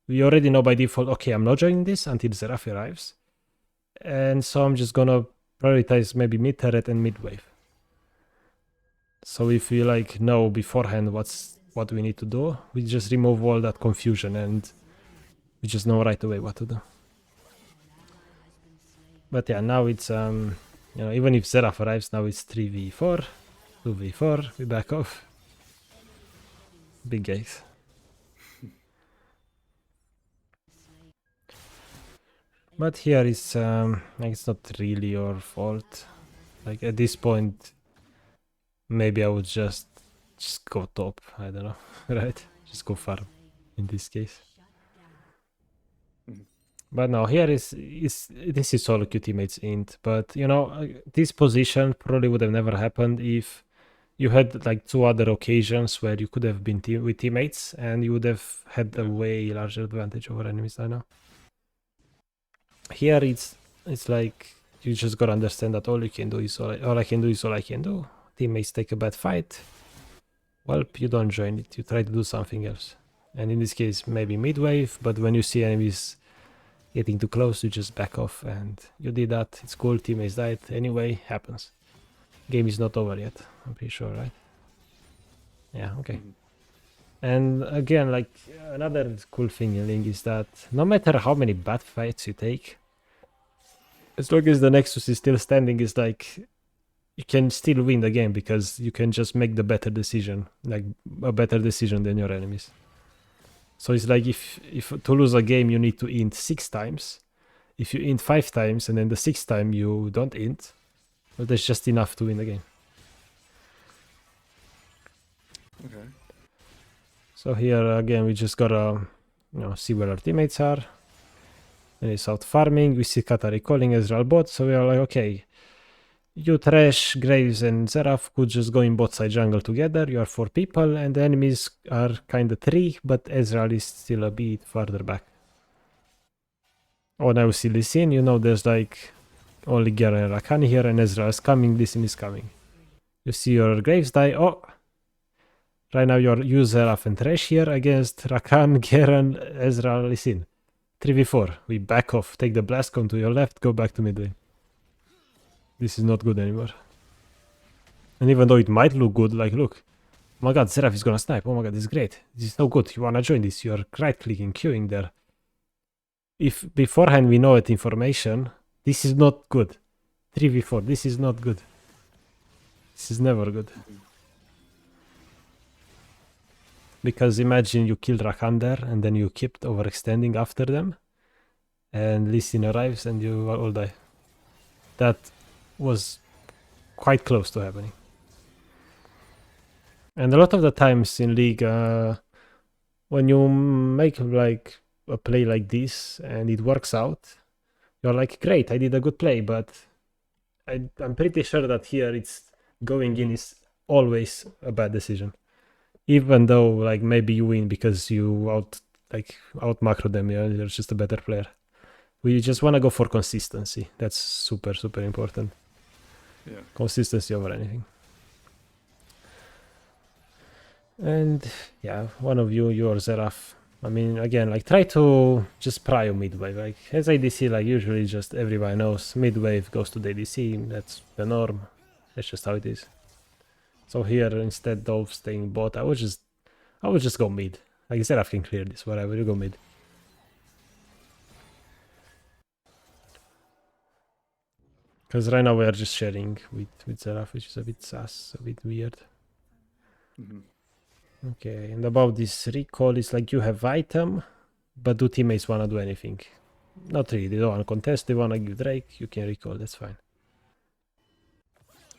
we already know by default, okay, I'm not joining this until Seraph arrives. And so I'm just gonna prioritize maybe mid turret and mid wave. So if we like know beforehand what we need to do, we just remove all that confusion and we just know right away what to do. But yeah, now it's you know, even if Seraph arrives, now it's 3v4, 2v4, we back off. Big guys. But here is like it's not really your fault. Like at this point, maybe I would just go top. I don't know, right? Just go farm in this case. But no, here this is solo queue teammates int. But you know, this position probably would have never happened if you had like 2 other occasions where you could have been with teammates and you would have had a way larger advantage over enemies right now. Here it's like you just gotta understand that all you can do is all I can do is all I can do. Teammates take a bad fight. Well, you don't join it. You try to do something else. And in this case, maybe mid wave. But when you see enemies getting too close, you just back off. And you did that. It's cool. Teammates died. Anyway, happens. Game is not over yet. I'm pretty sure, right? Yeah. Okay. And again, like another cool thing in Link is that no matter how many bad fights you take, as long as the Nexus is still standing, is like you can still win the game because you can just make the better decision, like a better decision than your enemies. So it's like if to lose a game you need to int 6 times. If you int 5 times and then the 6th time you don't int, well, that's just enough to win the game. Okay. So here again we just gotta see where our teammates are. And it's out farming. We see Katari calling Ezreal bot, so we are like, okay, you Thresh, Graves and Seraph could just go in bot side jungle together. You are 4 people and the enemies are kinda 3, but Ezreal is still a bit farther back. Oh, now we see Lee Sin. You know there's like only Garen and Rakan here, and Ezreal is coming, Lee Sin is coming. You see your Graves die. Oh, right now you Seraph and Thresh here against Rakan, Garen, Ezreal, Lee Sin. 3v4. We back off, take the blast, come to your left, go back to mid lane. This is not good anymore. And even though it might look good, like look, oh my god, Seraph is gonna snipe. Oh my god, this is great. This is so good. You wanna join this? You're right-clicking, queuing there. If beforehand we know that information, this is not good. 3v4, this is not good. This is never good. Because imagine you kill Rakan there and then you keep overextending after them. And Lee Sin arrives and you all die. That was quite close to happening. And a lot of the times in League, when you make like a play like this and it works out, you're like, great, I did a good play, but I'm pretty sure that here it's going in is always a bad decision. Even though like maybe you win because you out macro them, you're just a better player. We just want to go for consistency. That's super, super important. Yeah. Consistency over anything. And yeah, one of you or Zeraf. I mean, again, like try to just prio mid-wave. Like as ADC, like usually just everybody knows mid-wave goes to the ADC. That's the norm. That's just how it is. So here, instead of staying bot, I would just go mid. Like Zeraf can clear this, whatever, you go mid. Because right now we are just sharing with Zeraf, which is a bit sus, a bit weird. Okay, and about this recall, it's like you have item, but do teammates want to do anything? Not really, they don't want to contest, they want to give Drake, you can recall, that's fine.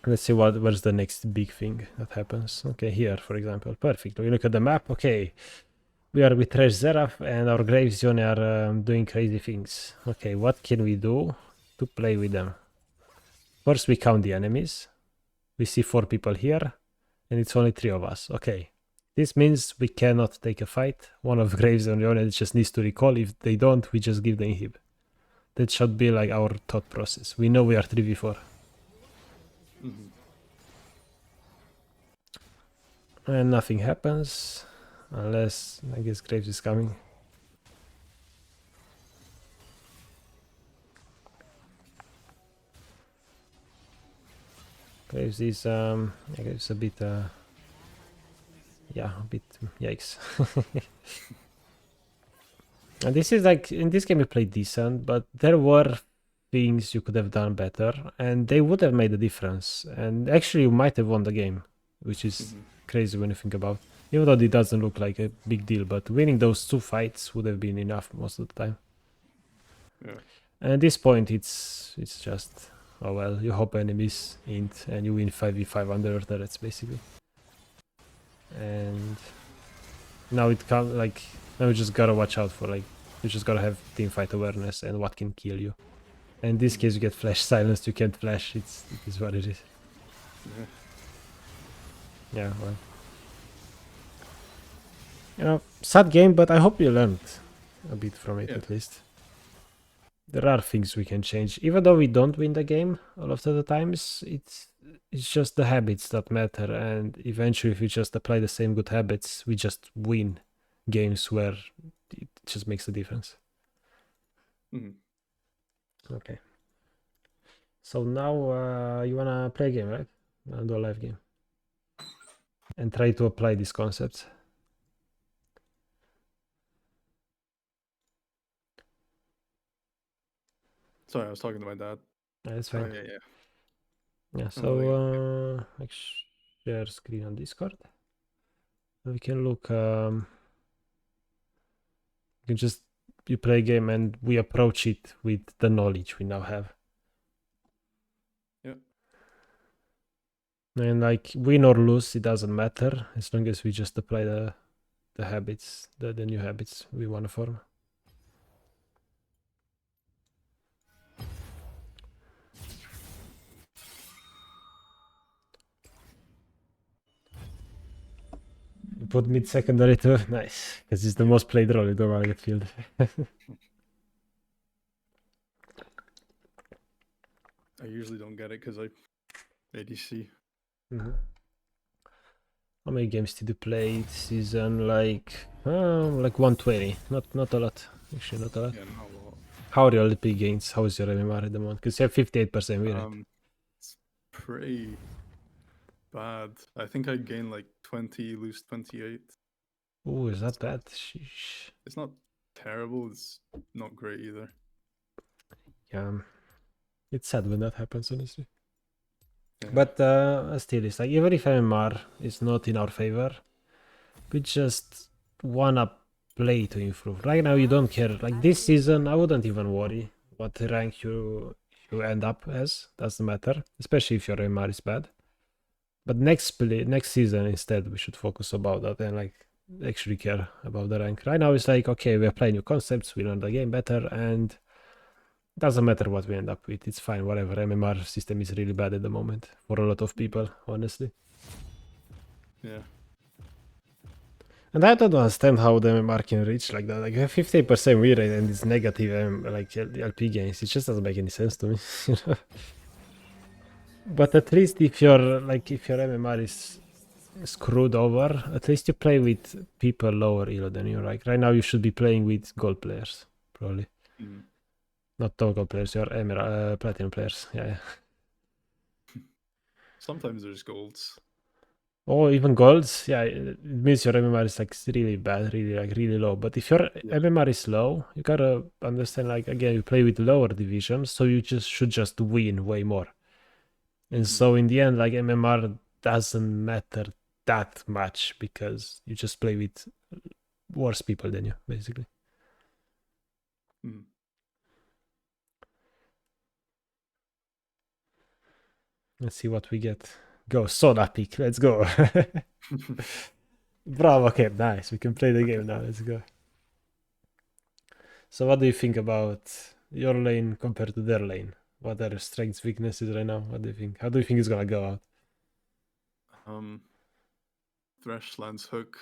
Let's see where's the next big thing that happens. Okay, here, for example, perfect. We look at the map, okay. We are with Trash Zeraf and our Graves Zone are doing crazy things. Okay, what can we do to play with them? First, we count the enemies. We see 4 people here, and it's only 3 of us. Okay. This means we cannot take a fight. One of Graves on Orion just needs to recall. If they don't, we just give the inhib. That should be like our thought process. We know we are 3v4. And nothing happens. Unless, I guess, Graves is coming. Graves is, I guess, a bit, yeah, a bit, yikes. And this is like, in this game we played decent, but there were things you could have done better, and they would have made a difference. And actually you might have won the game, which is crazy when you think about. Even though it doesn't look like a big deal, but winning those 2 fights would have been enough most of the time. Yeah. And at this point, it's just, oh well, you hope enemies int and you win 5v5 under turrets basically. And now it comes like, now you just gotta watch out for like, you just gotta have team fight awareness and what can kill you. And in this case, you get flash silenced, you can't flash, it is what it is. Yeah, well. You know, sad game, but I hope you learned a bit from it at least. There are things we can change. Even though we don't win the game a lot of the times, it's just the habits that matter. And eventually, if we just apply the same good habits, we just win games where it just makes a difference. Okay. So now you wanna play a game, right? Do a live game. And try to apply these concepts. Sorry, I was talking to my dad. That's fine. Oh, yeah. Yeah, so like share screen on Discord. We can look. You can just you play a game and we approach it with the knowledge we now have. Yeah. And like win or lose, it doesn't matter as long as we just apply the habits, the new habits we want to form. Put mid secondary too, nice, because it's the most played role. You don't want to get killed. I usually don't get it because I ADC. How many games did you play this season? Like 120, not a lot. Actually, not a lot. Yeah, not a lot. How are your LP gains? How is your MMR at the moment? Because you have 58% win rate. It's pretty bad. I think I gain like 20, lose 28. Oh, is that It's not, bad? Sheesh. it's not terrible. It's not great either. Yeah, it's sad when that happens, honestly. Yeah. But still, it's like even if MMR is not in our favor, we just wanna play to improve. Right now, you don't care. Like this season, I wouldn't even worry what rank you end up as. Doesn't matter, especially if your MMR is bad. But next season instead, we should focus about that and like actually care about the rank. Right now, it's like okay, we're playing new concepts, we learn the game better, and doesn't matter what we end up with. It's fine, whatever. MMR system is really bad at the moment for a lot of people, honestly. Yeah. And I don't understand how the MMR can reach like that. Like, you have 50% win rate and it's negative like LP gains. It just doesn't make any sense to me. But at least if your MMR is screwed over, at least you play with people lower elo than you. Like right now, you should be playing with gold players, probably. Mm. Not top gold players, your emerald, platinum players. Yeah. Sometimes there's golds. Or even golds, yeah, it means your MMR is like really bad, really low. But if your MMR is low, you gotta understand, like, again, you play with lower divisions, so you should just win way more. And so in the end, like, MMR doesn't matter that much because you just play with worse people than you, basically. Mm. Let's see what we get. Go, Soda pick, let's go. Bravo, okay, nice. We can play the game now, let's go. So what do you think about your lane compared to their lane? What are your strengths, weaknesses right now? What do you think? How do you think it's gonna go out? Thresh lands hook.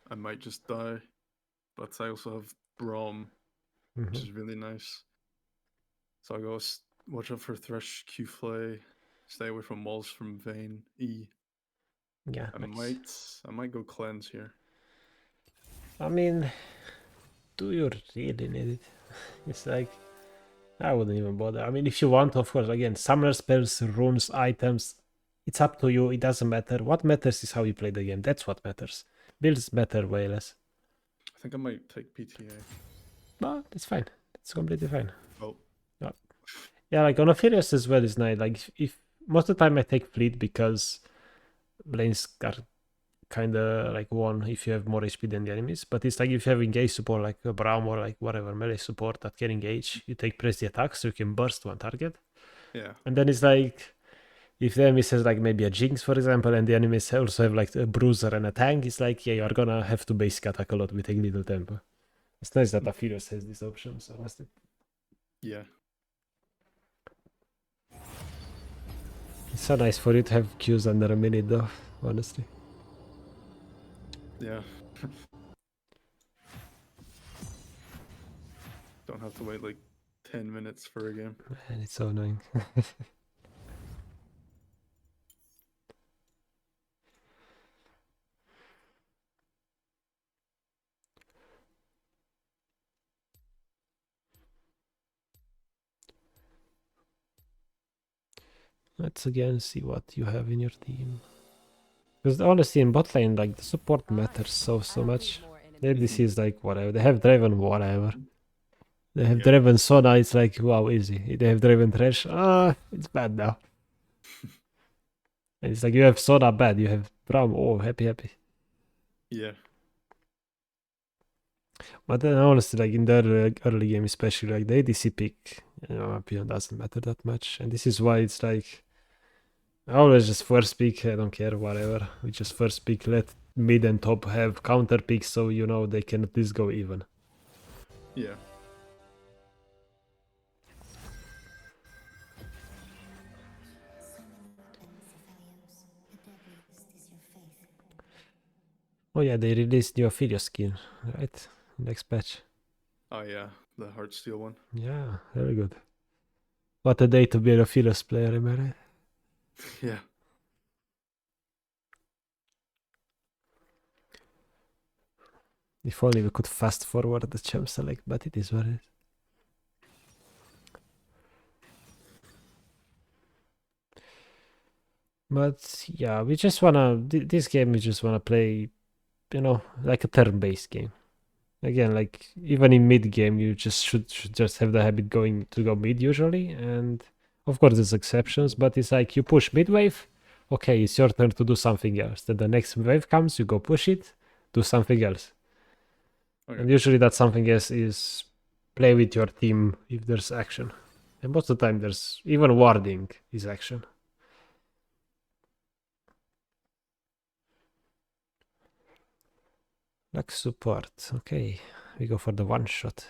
I might just die. But I also have Braum, which is really nice. So I go watch out for Thresh, Q-Flay, stay away from walls from Vayne, E. Yeah, nice. I might go cleanse here. I mean, do you really need it? It's like, I wouldn't even bother. I mean, if you want, of course, again, summoner spells, runes, items, it's up to you. It doesn't matter. What matters is how you play the game. That's what matters. Builds matter way less. I think I might take PTA. But it's fine. It's completely fine. Oh. Yeah, like on Aphelios as well is nice. Like if most of the time I take fleet because lanes are kind of like won if you have more HP than the enemies. But it's like if you have engage support like a Braum or like whatever melee support that can engage, you take press the attack so you can burst one target. Yeah. And then it's like if the enemy has like maybe a jinx, for example, and the enemies also have like a bruiser and a tank, it's like, yeah, you're gonna have to basic attack a lot with a little tempo. It's nice that Aphelios has these options, honestly. Yeah. It's so nice for you to have Qs under a minute though, honestly. Yeah. Don't have to wait like 10 minutes for a game. Man, it's so annoying. Let's again see what you have in your team. Because honestly, in bot lane, like the support matters so much. The ADC is like whatever. They have Draven, whatever. They have Draven Sona, it's like wow, easy. They have Draven Thresh, it's bad now. And it's like you have Sona bad, you have Braum, oh happy. Yeah. But then honestly, like in the early game, especially like the ADC pick, in my opinion, doesn't matter that much. And this is why it's like I always just first pick, I don't care, whatever. We just first pick, let mid and top have counter picks so you know they can at least go even. Yeah. Oh yeah, they released new Ophelia skin, right? Next patch. Oh yeah, the Heartsteel one. Yeah, very good. What a day to be an Ophelios player, am I right? Yeah. If only we could fast forward the champ select, but it is what it is. But yeah, we just wanna this game. We just wanna play, you know, like a turn-based game. Again, like even in mid game, you just should just have the habit going to go mid usually, and of course there's exceptions, but it's like you push mid wave. Okay, it's your turn to do something else. Then the next wave comes, you go push it, do something else. Okay. And usually that something else is play with your team if there's action. And most of the time there's even warding is action. Like support. Okay, we go for the one shot.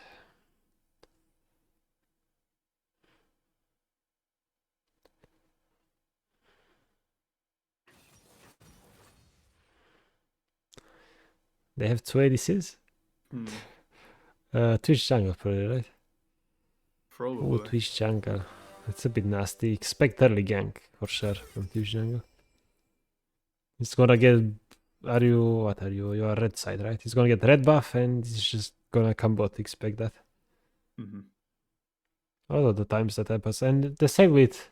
They have two ADCs? Twitch jungle probably, right? Probably. Oh, Twitch jungle. It's a bit nasty. Expect early gank for sure from Twitch jungle. It's gonna get. Are you. What are you? You are red side, right? He's gonna get red buff and it's just gonna come bot. Expect that. All of the times that happens. And the same with.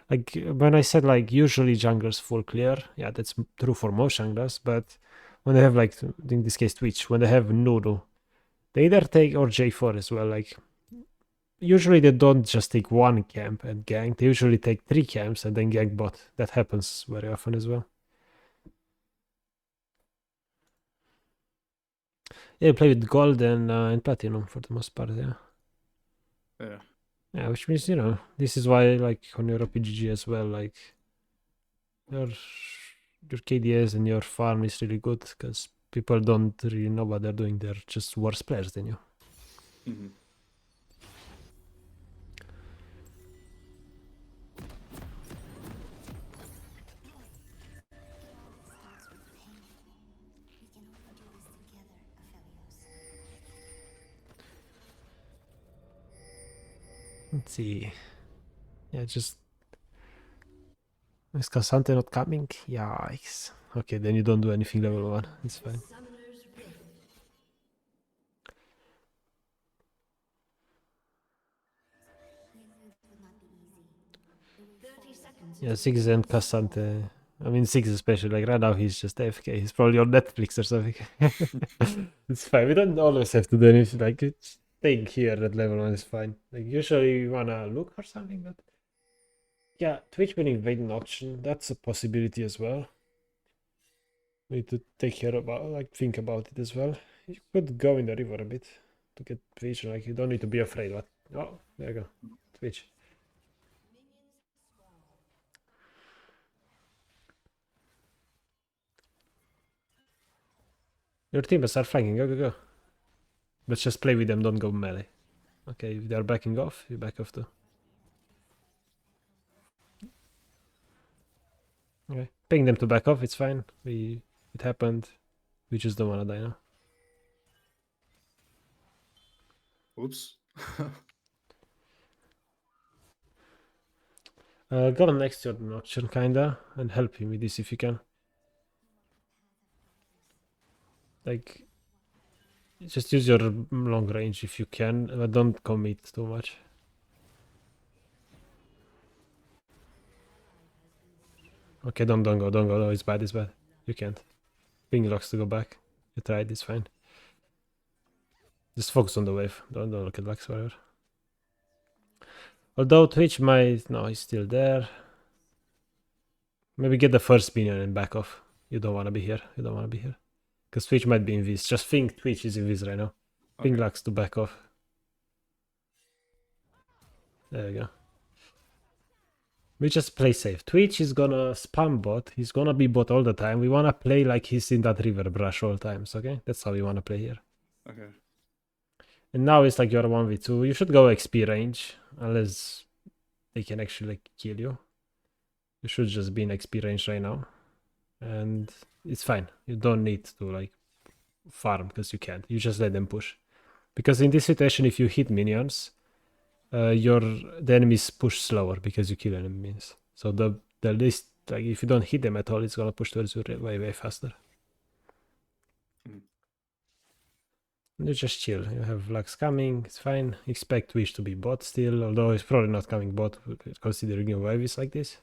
Like when I said like usually junglers full clear. Yeah, that's true for most junglers. But when they have like, in this case Twitch, when they have Noodle, they either take, or J4 as well, like usually they don't just take one camp and gank, they usually take 3 camps and then gank bot. That happens very often as well. Yeah, you play with gold and platinum for the most part, yeah. Yeah. Yeah, which means, you know, this is why like on your PGG as well, like your KDS and your farm is really good because people don't really know what they're doing. They're just worse players than you. Let's see. Yeah, just is Cassante not coming? Yikes. Okay, then you don't do anything level 1. It's fine. Yeah, Six and Cassante. I mean, Six especially. Like right now, he's just AFK. He's probably on Netflix or something. It's fine. We don't always have to do anything. Like, staying here at level 1 is fine. Like, usually you wanna look for something, but yeah, Twitch will invade an auction. That's a possibility as well. We need to take care about, like, think about it as well. You could go in the river a bit to get Twitch. Like, you don't need to be afraid. But oh, there you go, Twitch. Your teammates are flanking. Go, go, go. Let's just play with them. Don't go melee. Okay, if they're backing off, you back off too. Okay, ping them to back off. It's fine. It happened. We just don't wanna die now. Oops. Go next to your auction kinda and help him with this if you can. Like, just use your long range if you can, but don't commit too much. Okay, don't go. No, it's bad. You can't. Ping locks to go back. You tried. It's fine. Just focus on the wave. Don't look at Lux, whatever. Although Twitch might... No, he's still there. Maybe get the first minion and back off. You don't want to be here. Because Twitch might be invis. Just think Twitch is invis right now. Ping Okay. Lux to back off. There you go. We just play safe. Twitch is gonna spam bot. He's gonna be bot all the time. We wanna play like he's in that river brush all times, okay? That's how we wanna play here. Okay. And now it's like you're 1v2. You should go XP range, unless they can actually like kill you. You should just be in XP range right now. And it's fine. You don't need to like farm because you can't. You just let them push. Because in this situation, if you hit minions, the enemies push slower because you kill enemies. So the list, like if you don't hit them at all, it's gonna push towards you way faster. You just chill. You have Lux coming, it's fine. Expect Twitch to be bot still, although it's probably not coming bot considering your wave is like this.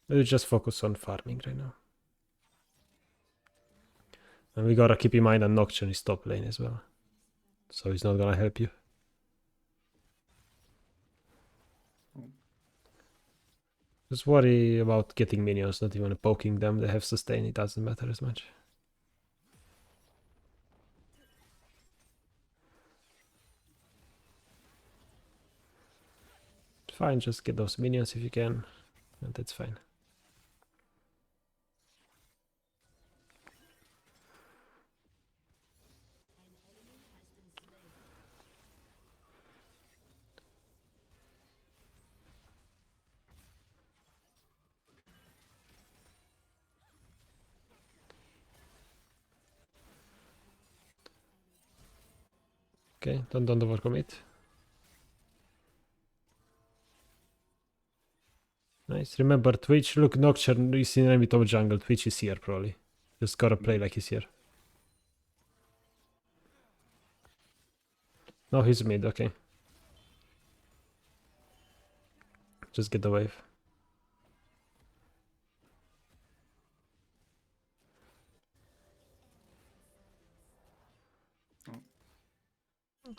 But you just focus on farming right now. And we gotta keep in mind that Nocturne is top lane as well. So he's not gonna help you. Just worry about getting minions, not even poking them. They have sustain, it doesn't matter as much. Fine, just get those minions if you can, and that's fine. Okay, don't overcommit. Nice. Remember Twitch, look, Nocturne is in enemy top jungle, Twitch is here probably. Just gotta play like he's here. No, he's mid, okay. Just get the wave.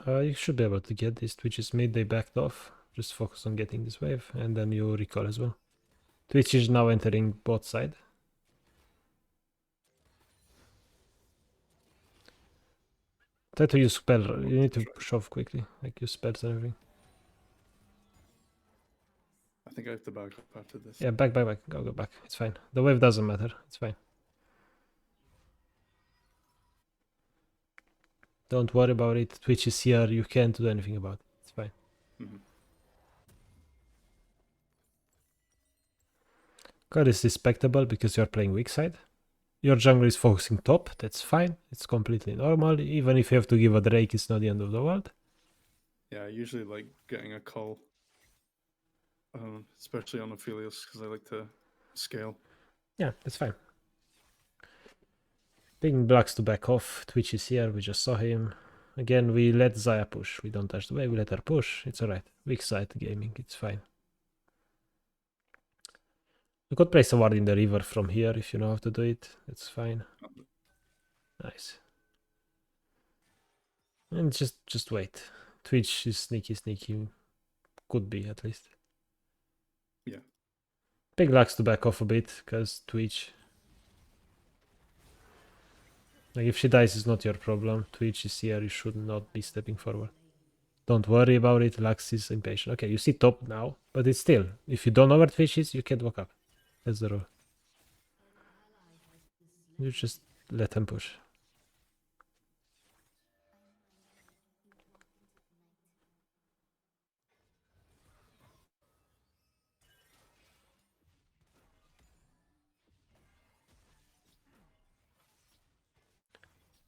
You should be able to get this. Twitch is mid, they backed off. Just focus on getting this wave, and then you recall as well. Twitch is now entering bot side. Try to use spell. You need to push off quickly, like use spells and everything. I think I have to back up after this. Yeah, back. Go back. It's fine. The wave doesn't matter. It's fine. Don't worry about it. Twitch is here. You can't do anything about it. It's fine. God is respectable because you're playing weak side. Your jungle is focusing top. That's fine. It's completely normal. Even if you have to give a Drake, it's not the end of the world. Yeah, I usually like getting a call. Especially on Aphelios because I like to scale. Yeah, that's fine. Ping blocks to back off. Twitch is here. We just saw him. Again, we let Zaya push. We don't touch the wave. We let her push. It's alright. Weak side gaming. It's fine. You could place a ward in the river from here if you know how to do it. That's fine. Nice. And just wait. Twitch is sneaky. Could be at least. Yeah. Big Lux to back off a bit because Twitch. Like if she dies, it's not your problem. Twitch is here. You should not be stepping forward. Don't worry about it. Lux is impatient. Okay, you see top now, but it's still. If you don't know where Twitch is, you can't walk up. That's the rule. You just let them push.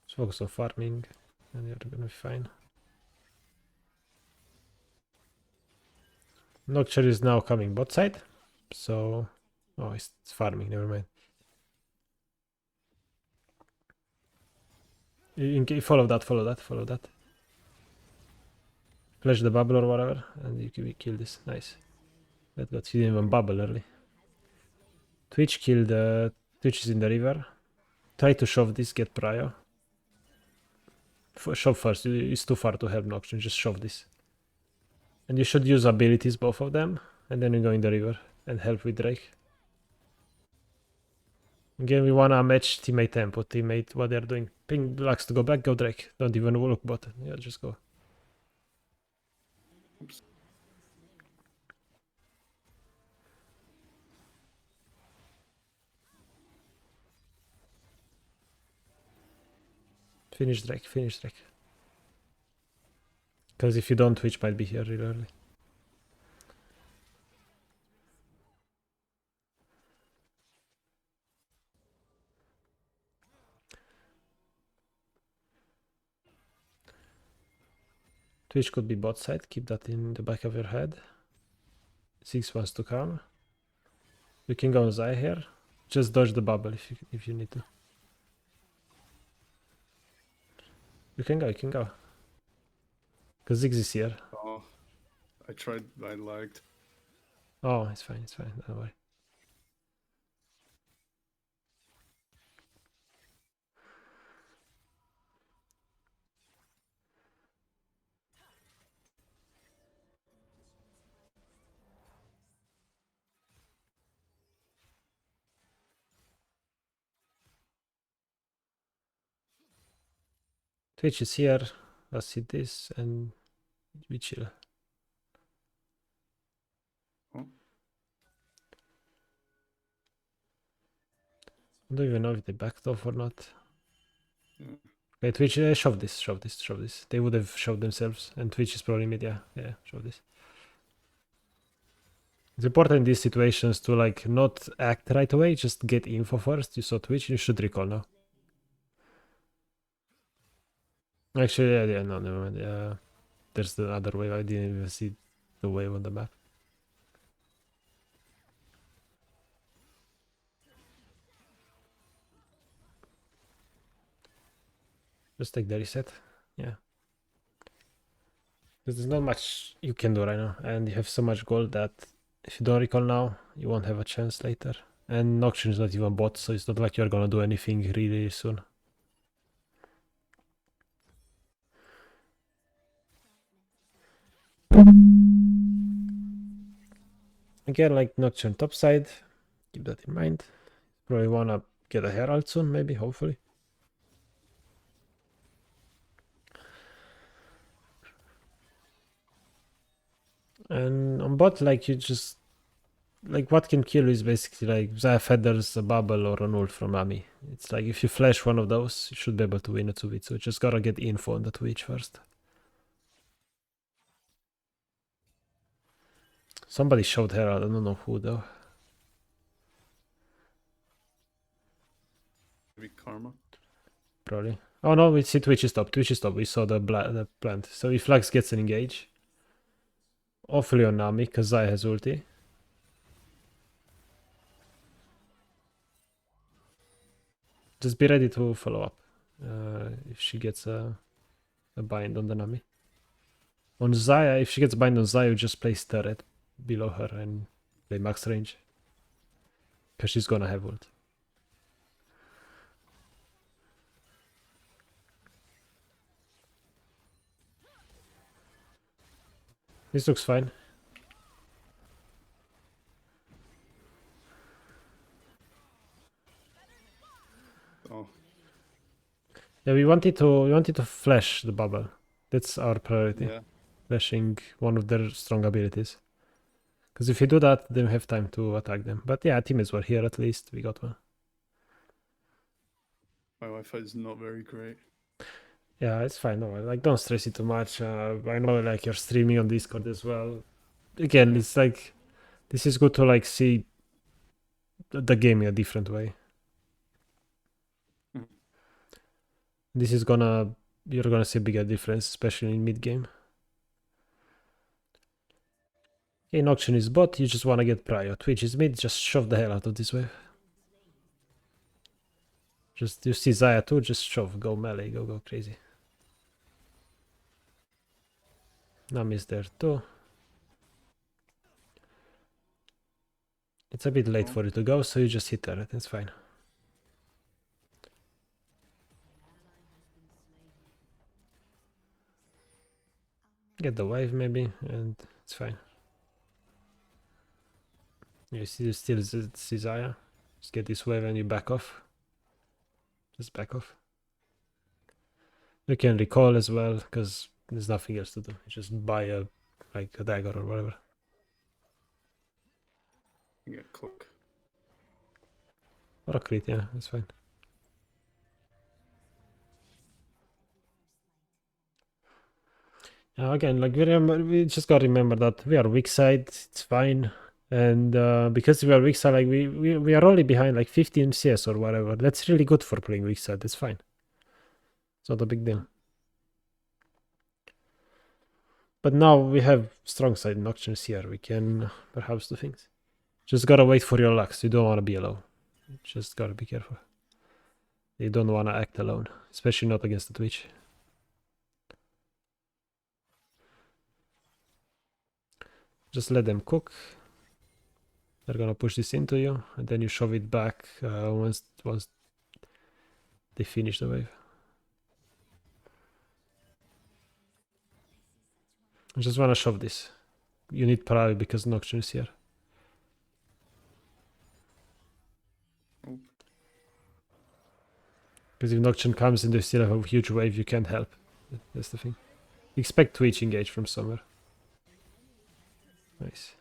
Just focus on farming and you're gonna be fine. Nocturne is now coming bot side. So... Oh, it's farming, never mind. You follow that. Flash the bubble or whatever, and you can kill this. Nice. That got he didn't even bubble early. Twitch killed Twitch is in the river. Try to shove this, get prio. Shove first, it's too far to help Nocturne, just shove this. And you should use abilities, both of them, and then you go in the river and help with Drake. Again, we wanna match teammate tempo, teammate what they're doing. Ping Lux to go back, go Drake. Don't even look bot. Yeah, just go. Oops. Finish Drake. Because if you don't, Twitch might be here really early. Twitch could be bot side, keep that in the back of your head. 6 wants to come. You can go on Zai here. Just dodge the bubble if you need to. You can go, you can go. Because Ziggs is here. Oh, I tried. I lagged. Oh, it's fine, don't worry. Twitch is here. Let's see this and we chill. Oh. I don't even know if they backed off or not. Yeah. Okay, Twitch, shove this. They would have shoved themselves, and Twitch is probably mid, yeah, shove this. It's important in these situations to like not act right away, just get info first. You saw Twitch, you should recall now. Actually, yeah, no, never mind. Yeah, there's the other wave. I didn't even see the wave on the map. Just take the reset. Yeah. Because there's not much you can do right now, and you have so much gold that if you don't recall now, you won't have a chance later. And Nocturne is not even bot, so it's not like you're gonna do anything really soon. Again, like Nocturne topside, keep that in mind. Probably wanna get a Herald soon, maybe, hopefully. And on bot, like you just like what can kill you is basically like Zaya Feathers, a bubble, or an ult from Ami. It's like if you flash one of those, you should be able to win a 2v2. Just gotta get info on the Twitch first. Somebody showed Herald, I don't know who though. Maybe Karma. Probably. Oh no, we see Twitch is top. Twitch is top. We saw the plant. So if Lux gets an engage, hopefully on Nami, because Zaya has ulti. Just be ready to follow up if she gets a bind on the Nami. On Zaya, if she gets bind on Zaya, you just place turret below her and play max range. Because she's gonna have ult. This looks fine. Oh. Yeah, we wanted to flash the bubble. That's our priority. Yeah. Flashing one of their strong abilities. Because if you do that, then we have time to attack them. But yeah, teammates were here at least. We got one. My Wi-Fi is not very great. Yeah, it's fine. No, like don't stress it too much. I know like you're streaming on Discord as well. Again, Yeah. it's like this is good to like see the game in a different way. Mhm. This is you're gonna see a bigger difference, especially in mid game. Okay, Nocturne is bot. You just wanna get prio. Twitch is mid. Just shove the hell out of this wave. Just you see Zaya too. Just shove. Go melee. Go crazy. Nami's there too. It's a bit late for you to go, so you just hit turret. It's fine. Get the wave maybe, and it's fine. You see, still see Zaya. Just get this wave and you back off. Just back off. You can recall as well, because there's nothing else to do. You just buy a dagger or whatever. Yeah, cloak. Or a crit, yeah, that's fine. Again, like we just gotta remember that we are weak side, it's fine. And because we are weak side, like we are only behind like 15 CS or whatever. That's really good for playing weak side, it's fine. It's not a big deal. But now we have strong side Nocturnes here. We can perhaps do things. Just gotta wait for your Lux. You don't want to be alone. Just gotta be careful. You don't want to act alone, especially not against the Twitch. Just let them cook. They're gonna push this into you, and then you shove it back once they finish the wave. I just wanna shove this. You need priority because Nocturne is here. Oh. Because if Nocturne comes and they still have a huge wave, you can't help. That's the thing. Expect Twitch engage from somewhere. Nice.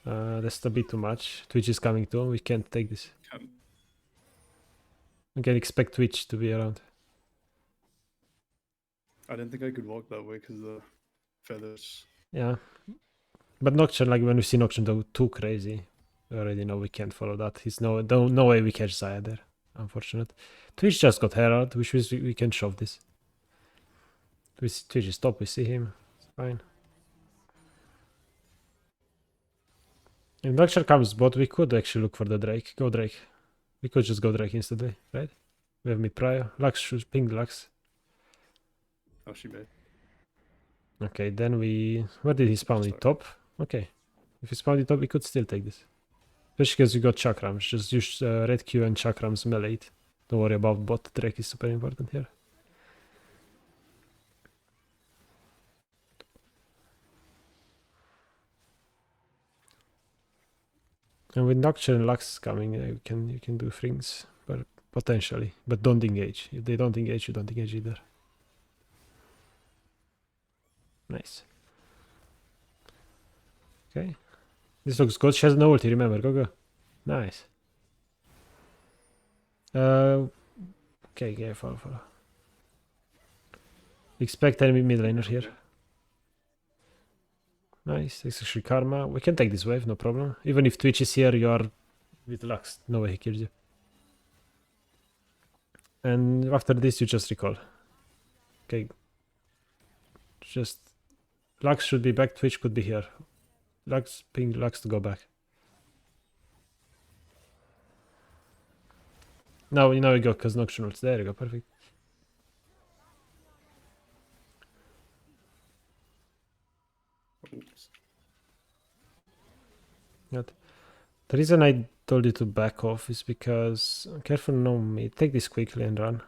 That's a bit too much. Twitch is coming too. We can't take this. We can expect Twitch to be around. I didn't think I could walk that way because the feathers. Yeah. But Nocturne, like when we see Nocturne go too crazy, we already know we can't follow that. He's no way we catch Zaya there. Unfortunate. Twitch just got Herald, which means we can shove this. Twitch is top, we see him. It's fine. If Nocturne comes bot, we could actually look for the Drake. Go Drake. We could just go Drake instantly, right? We have mid prior. Lux should ping Lux. Oh, she made. Okay, then we... Where did he spawn? In top? Okay. If he spawned in top, we could still take this. Especially because you got Chakrams. Just use Red Q and Chakrams melee it. Don't worry about bot. Drake is super important here. And with Nocturne and Lux coming, you can do things, but potentially. But don't engage. If they don't engage, you don't engage either. Nice. Okay. This looks good. She has no ulti, remember. Go. Nice. Okay, yeah, follow. Expect enemy mid laner here. Nice. It's actually Karma. We can take this wave, no problem. Even if Twitch is here, you are with Lux. No way he kills you. And after this, you just recall. Okay. Just... Lux should be back. Twitch could be here. Lux, ping Lux to go back. Now we go, because Nocturne ults. There you go, perfect. Oops. Good. The reason I told you to back off is because... Careful, no mid. Take this quickly and run.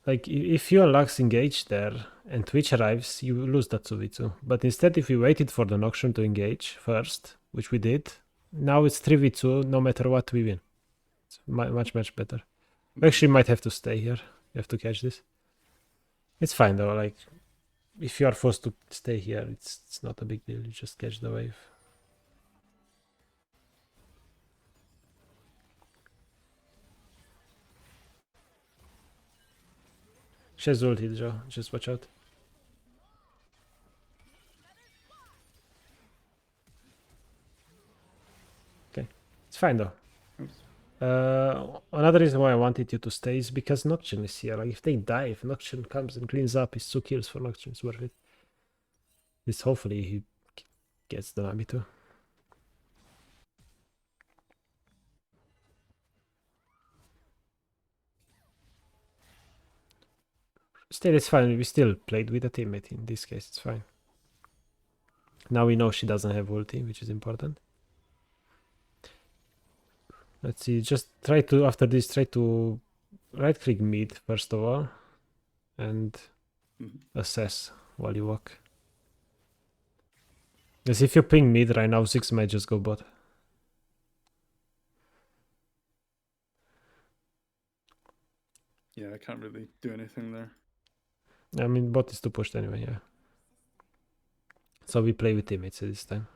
Like, if you and Lux engage there, and Twitch arrives, you lose that 2v2. But instead, if we waited for the Nocturne to engage first, which we did, now it's 3v2, no matter what, we win. It's much better. We actually might have to stay here. You have to catch this. It's fine though, like, if you are forced to stay here, it's not a big deal. You just catch the wave. She has ulti, Joe. Just watch out. Okay. It's fine though. Another reason why I wanted you to stay is because Nocturne is here. Like, if they die, if Nocturne comes and cleans up, it's 2 kills for Nocturne. It's worth it. This hopefully he gets the Nami too. Still, it's fine. We still played with a teammate in this case. It's fine. Now we know she doesn't have ulti, which is important. Let's see. Just try to, after this, try to right click mid first of all and assess while you walk. Because if you ping mid right now, 6 might just go bot. Yeah, I can't really do anything there. I mean, bot is too pushed anyway, yeah. So we play with teammates this time.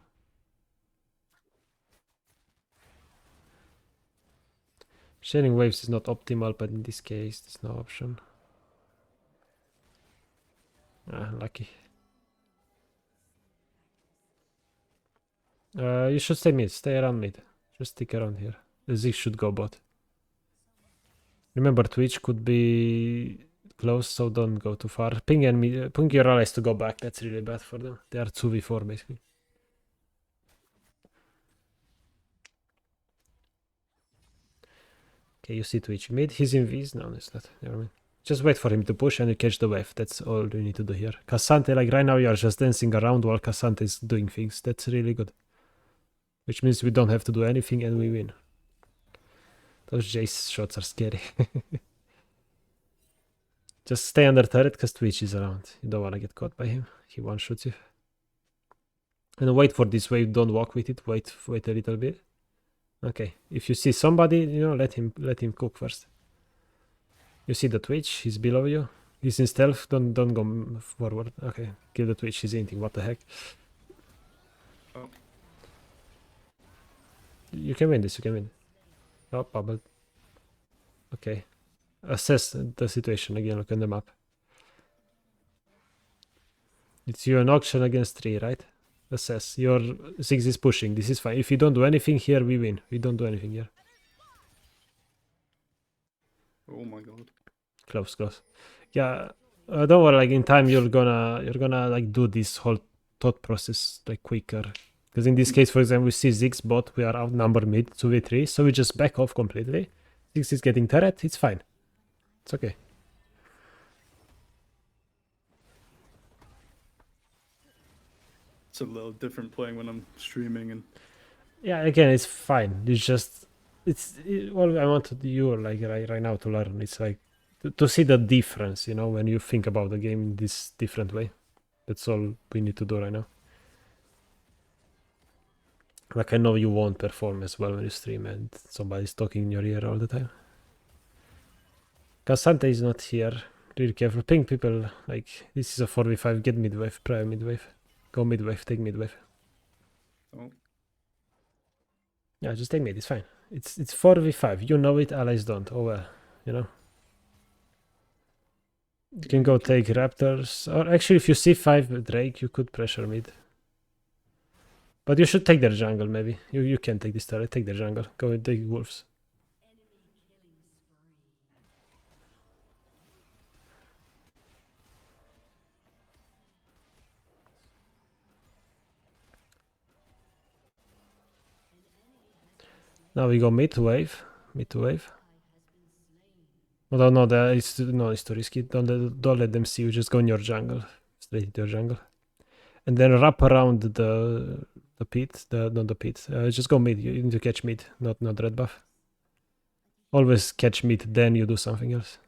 Sharing waves is not optimal, but in this case, there's no option. Ah, lucky. You should stay mid. Stay around mid. Just stick around here. The Ziggs should go bot. Remember, Twitch could be close, so don't go too far. Ping your allies to go back. That's really bad for them. They are 2v4 basically. Okay, you see Twitch mid. He's in V's. No, it's not. Never mind. Just wait for him to push and you catch the wave. That's all you need to do here. Cassante, like right now you are just dancing around while Cassante is doing things. That's really good. Which means we don't have to do anything and we win. Those Jace shots are scary. Just stay under turret because Twitch is around. You don't want to get caught by him. He one-shoots you. And wait for this wave. Don't walk with it. Wait a little bit. Okay. If you see somebody, you know, let him cook first. You see the Twitch. He's below you. He's in stealth. Don't go forward. Okay. Kill the Twitch. He's inting. What the heck? Oh. You can win this. You can win. Oh, bubble. Okay. Assess the situation again. Look on the map. It's you an auction against 3, right? Assess. Your 6 is pushing. This is fine. If you don't do anything here, we win. We don't do anything here. Oh my god. Close. Yeah. Don't worry. Like in time, you're gonna like do this whole thought process like quicker. Because in this case, for example, we see Ziggs bot. We are outnumbered mid 2v3, so we just back off completely. Ziggs is getting turret. It's fine. It's okay. It's a little different playing when I'm streaming and. Yeah, again, it's fine. It's just all I want you like right now to learn. It's like to see the difference, you know, when you think about the game in this different way. That's all we need to do right now. Like I know you won't perform as well when you stream and somebody's talking in your ear all the time. Cassante is not here. Really careful. Ping people. Like this is a 4v5. Get midwave. Prior midwave. Go midwave. Take midwave. Oh. Yeah, just take mid. It's fine. It's 4v5. You know it. Allies don't. Oh well. You know. You can go take raptors. Or actually, if you see 5 Drake, you could pressure mid. But you should take their jungle, maybe. You can take this turret. Take their jungle. Go and take wolves. Now we go mid to wave. Mid to wave. Oh, no, it's too risky. Don't let them see you. Just go in your jungle. Straight into your jungle. And then wrap around the pit. Not the pit. Just go mid. You need to catch mid, not red buff. Always catch mid, then you do something else.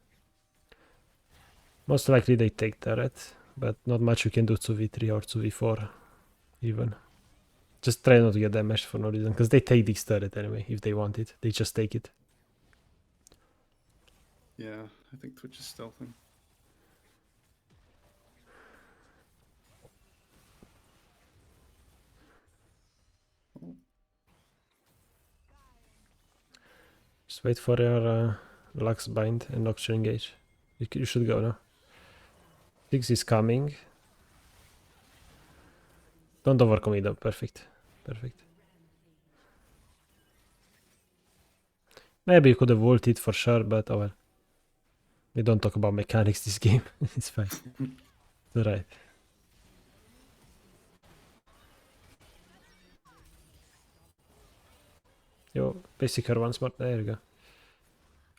Most likely they take turret, but not much you can do 2v3 or 2v4 even. Just try not to get damaged for no reason, because they take this turret anyway. If they want it, they just take it. Yeah, I think Twitch is stealthing. Just wait for your Lux bind and Nocturne engage. You should go now. 6 is coming. Don't overcommit though. Perfect. Maybe you could have ulted for sure, but oh well. We don't talk about mechanics this game. It's fine. It's alright. Yo, basic her once more. There you go.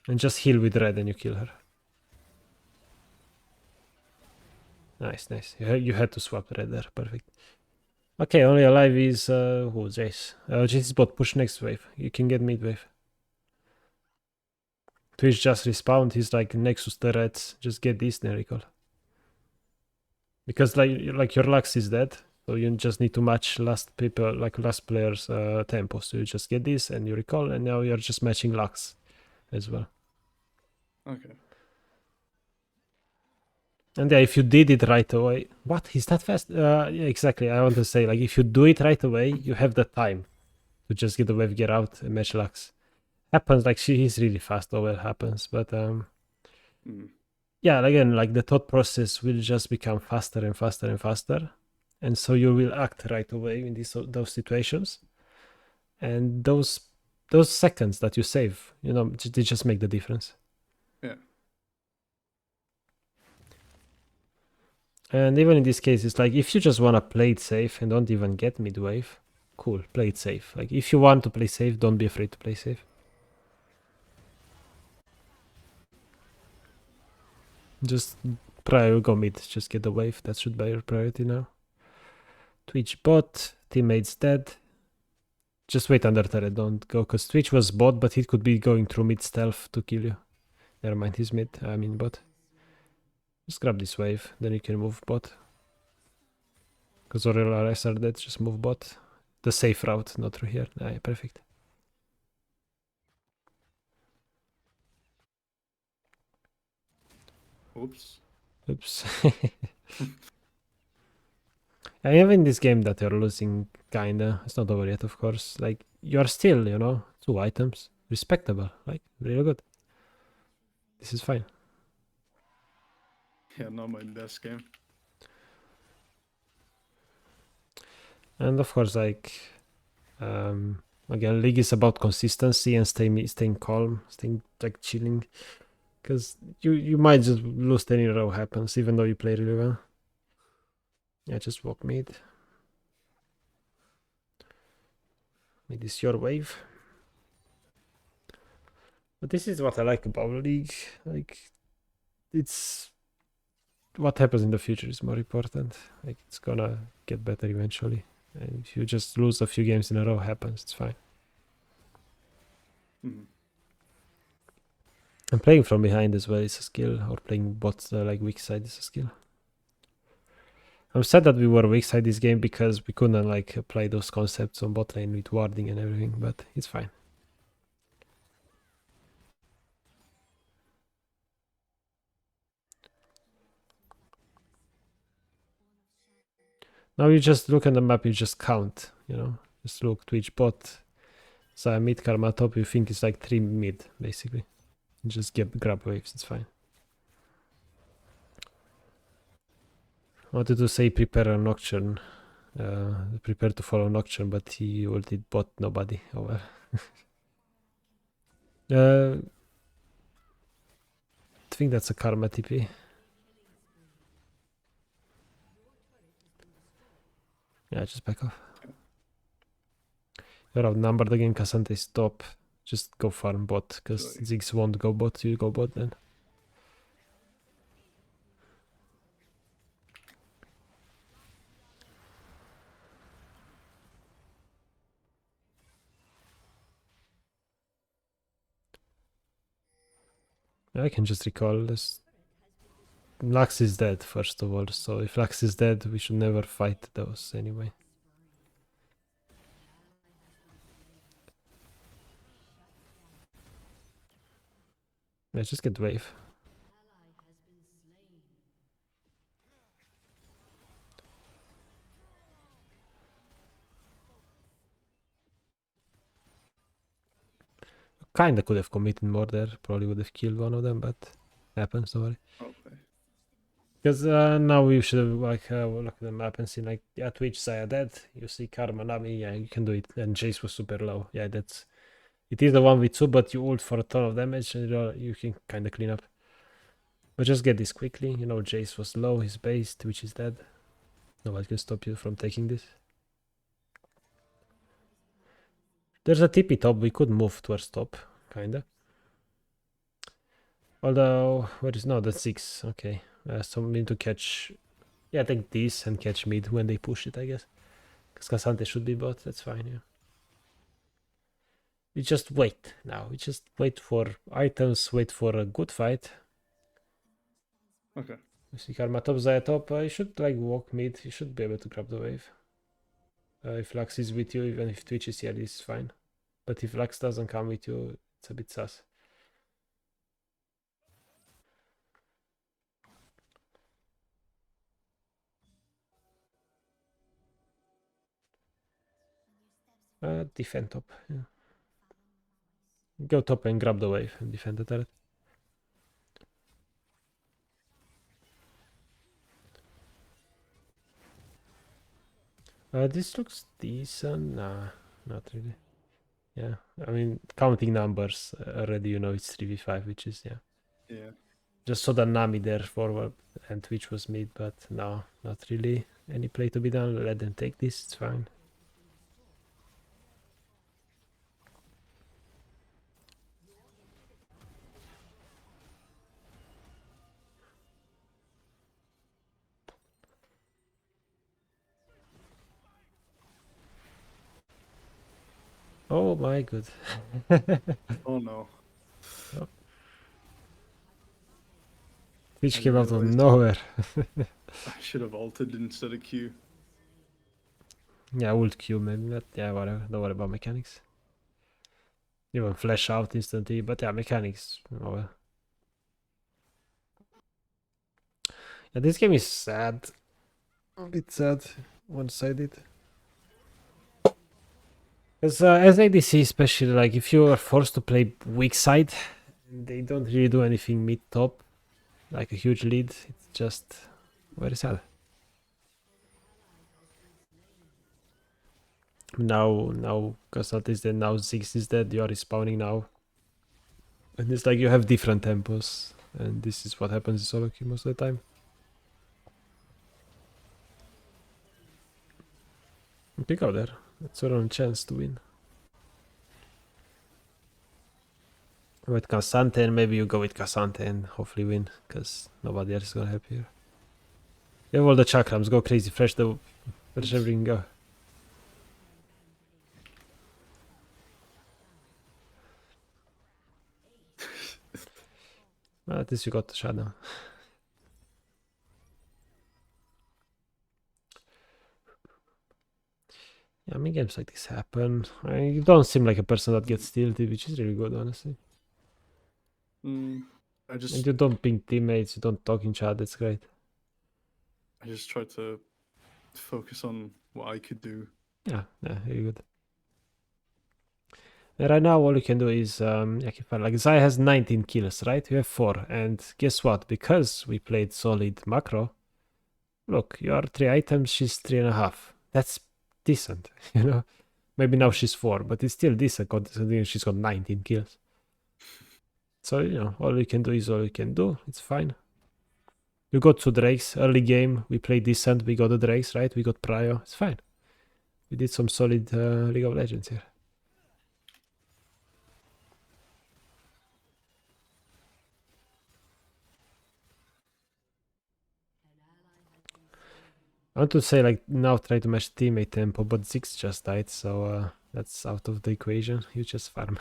And just heal with red and you kill her. Nice. You had to swap red there. Perfect. Okay, only alive is Jace. Jace bot, push next wave. You can get mid wave. Twitch just respawned. He's like Nexus turrets. Just get this, then recall. Because like your Lux is dead, so you just need to match last player's tempo. So you just get this and you recall, and now you're just matching Lux as well. Okay. And yeah, if you did it right away, what? He's that fast? Yeah, exactly. I want to say, like, if you do it right away, you have the time to just get the wave gear out and match Lux. Happens, like, he's really fast, oh well, happens. But, yeah, again, like, the thought process will just become faster and faster and faster. And so you will act right away in those situations. And those seconds that you save, you know, they just make the difference. Yeah. And even in this case, it's like, if you just want to play it safe and don't even get mid-wave, cool, play it safe. Like, if you want to play safe, don't be afraid to play safe. Just go mid, just get the wave. That should be your priority now. Twitch bot, teammates dead. Just wait under turret, don't go, because Twitch was bot, but he could be going through mid stealth to kill you. Never mind, he's mid, I mean bot. Just grab this wave, then you can move bot. Because all RS are dead, just move bot. The safe route, not through here. Ah, yeah, perfect. Oops. Oops. I have in this game that you're losing, kinda. It's not over yet, of course. Like, you're still, you know, 2 items. Respectable, like, really good. This is fine. Yeah, not my best game. And of course, like, again, League is about consistency and staying calm, staying, like, chilling. Because you might just lose 10 in a row happens, even though you play really well. Yeah, just walk mid. Mid is your wave. But this is what I like about League. Like, it's what happens in the future is more important. Like, it's gonna get better eventually. And if you just lose a few games in a row, happens. It's fine. And playing from behind as well is a skill, or playing bots like weak side is a skill. I'm sad that we were weak side this game because we couldn't like apply those concepts on bot lane with warding and everything, but it's fine. Now you just look at the map, you just count, you know, just look Twitch bot, Saya mid, Karma top, you think it's like 3 mid basically. You just grab waves, it's fine. I wanted to say prepare a Nocturne, prepare to follow Nocturne, but he ulted bot, nobody. Oh well. I think that's a Karma TP. Yeah, just back off. You're outnumbered again, Cassante is top. Just go farm bot, because Ziggs won't go bot, you go bot then. I can just recall this. Lux is dead, first of all, so if Lux is dead, we should never fight those anyway. Yeah, just get wave. Kinda could have committed more there, probably would have killed one of them, but happens, don't worry. Okay. Because now we should have like look at the map and see like, yeah, Twitch, Saya dead, you see Karma, Nami, yeah, you can do it. And Jace was super low, yeah, it is the 1v2, but you ult for a ton of damage and you can kind of clean up. But just get this quickly, you know, Jace was low, he's based, Twitch is dead. Nobody can stop you from taking this. There's a TP top, we could move towards top, kinda. Although, where is, no, that's 6, okay. So we need to catch, yeah, take this and catch mid when they push it, I guess. Because Cassante should be bot, that's fine, yeah. We just wait now, we just wait for items, wait for a good fight. Okay. You see Karma top, Zaya top, you should like walk mid, you should be able to grab the wave. If Lux is with you, even if Twitch is here, this is fine. But if Lux doesn't come with you, it's a bit sus. Defend top, yeah. Go top and grab the wave and defend the turret. This looks decent. Nah, not really. Yeah, I mean, counting numbers already, you know, it's 3v5, which is, yeah. Yeah. Just saw the Nami there forward and Twitch was mid, but no, not really any play to be done. Let them take this, it's fine. Oh my god. Oh no. Twitch I came didn't out of realize nowhere. I should have altered instead of Q. Yeah, ult Q maybe, but yeah, whatever. Don't worry about mechanics. Even flash out instantly, but yeah, mechanics. Oh well. Yeah, this game is sad. A bit sad. One-sided. Because as ADC, especially, like if you are forced to play weak side, they don't really do anything mid-top, like a huge lead. It's just very sad. Now, Kasat is dead, now Ziggs is dead, you are respawning now. And it's like you have different tempos, and this is what happens in solo queue most of the time. Pick out there. It's your own chance to win. With Casante, and maybe you go with Casante and hopefully win, because nobody else is gonna help you. You have all the chakrams, go crazy, fresh everything, go. Well, at least you got the shadow. Yeah, I mean, games like this happen. You don't seem like a person that gets tilted, which is really good, honestly. I And just you don't ping teammates, you don't talk in chat, that's great. try to focus on what I could do. Yeah, really good. And right now, all you can do is, like Zai has 19 kills, right? You have 4. And guess what? Because we played solid macro, look, you are 3 items, she's 3.5. That's decent, you know? Maybe now she's 4, but it's still decent considering she's got 19 kills. So, you know, all you can do is all you can do. It's fine. You got 2 Drakes early game. We played decent. We got the Drakes, right? We got Prio. It's fine. We did some solid League of Legends here. I want to say, like, now try to match teammate tempo, but Ziggs just died, so that's out of the equation. You just farm.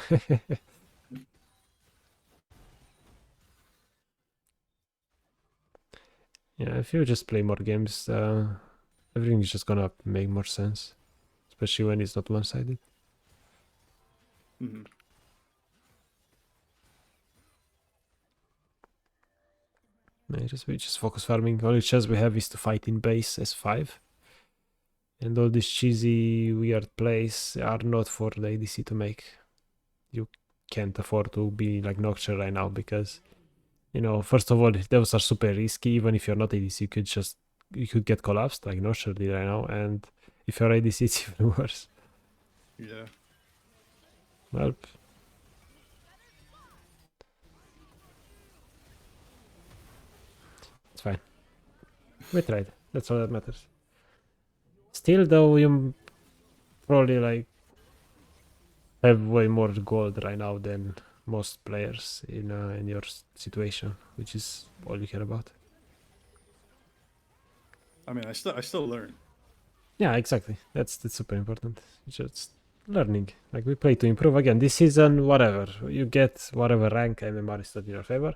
Yeah, if you just play more games, everything is just gonna make more sense. Especially when it's not one-sided. Mm-hmm. We just focus farming. Only chance we have is to fight in base S5. And all these cheesy, weird plays are not for the ADC to make. You can't afford to be like Nocturne right now because, you know, first of all, those are super risky. Even if you're not ADC, you could get collapsed like Nocturne did right now. And if you're ADC, it's even worse. Yeah. Well, it's fine. We tried. That's all that matters. Still, though, you probably like have way more gold right now than most players in your situation, which is all you care about. I mean, I still learn. Yeah, exactly. That's super important. Just learning. Like we play to improve again. This season, whatever you get, whatever rank MMR is not in your favor.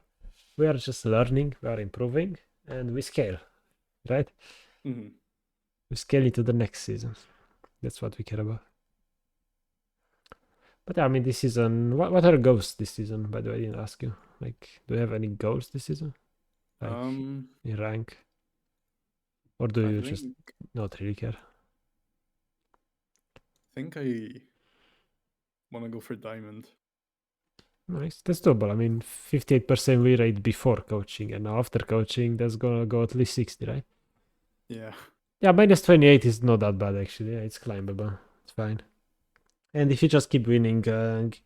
We are just learning. We are improving, and we scale. Right? Mm-hmm. We scale into the next season. That's what we care about. But yeah, I mean, this season, what are goals this season? By the way, I didn't ask you. Like, do you have any goals this season? Like in rank, or do I you just not really care? think I want to go for diamond. Nice, that's doable. I mean, 58% win rate before coaching, and now after coaching, that's gonna go at least 60, right? Yeah. Yeah, minus 28 is not that bad actually. Yeah, it's climbable. It's fine. And if you just keep winning,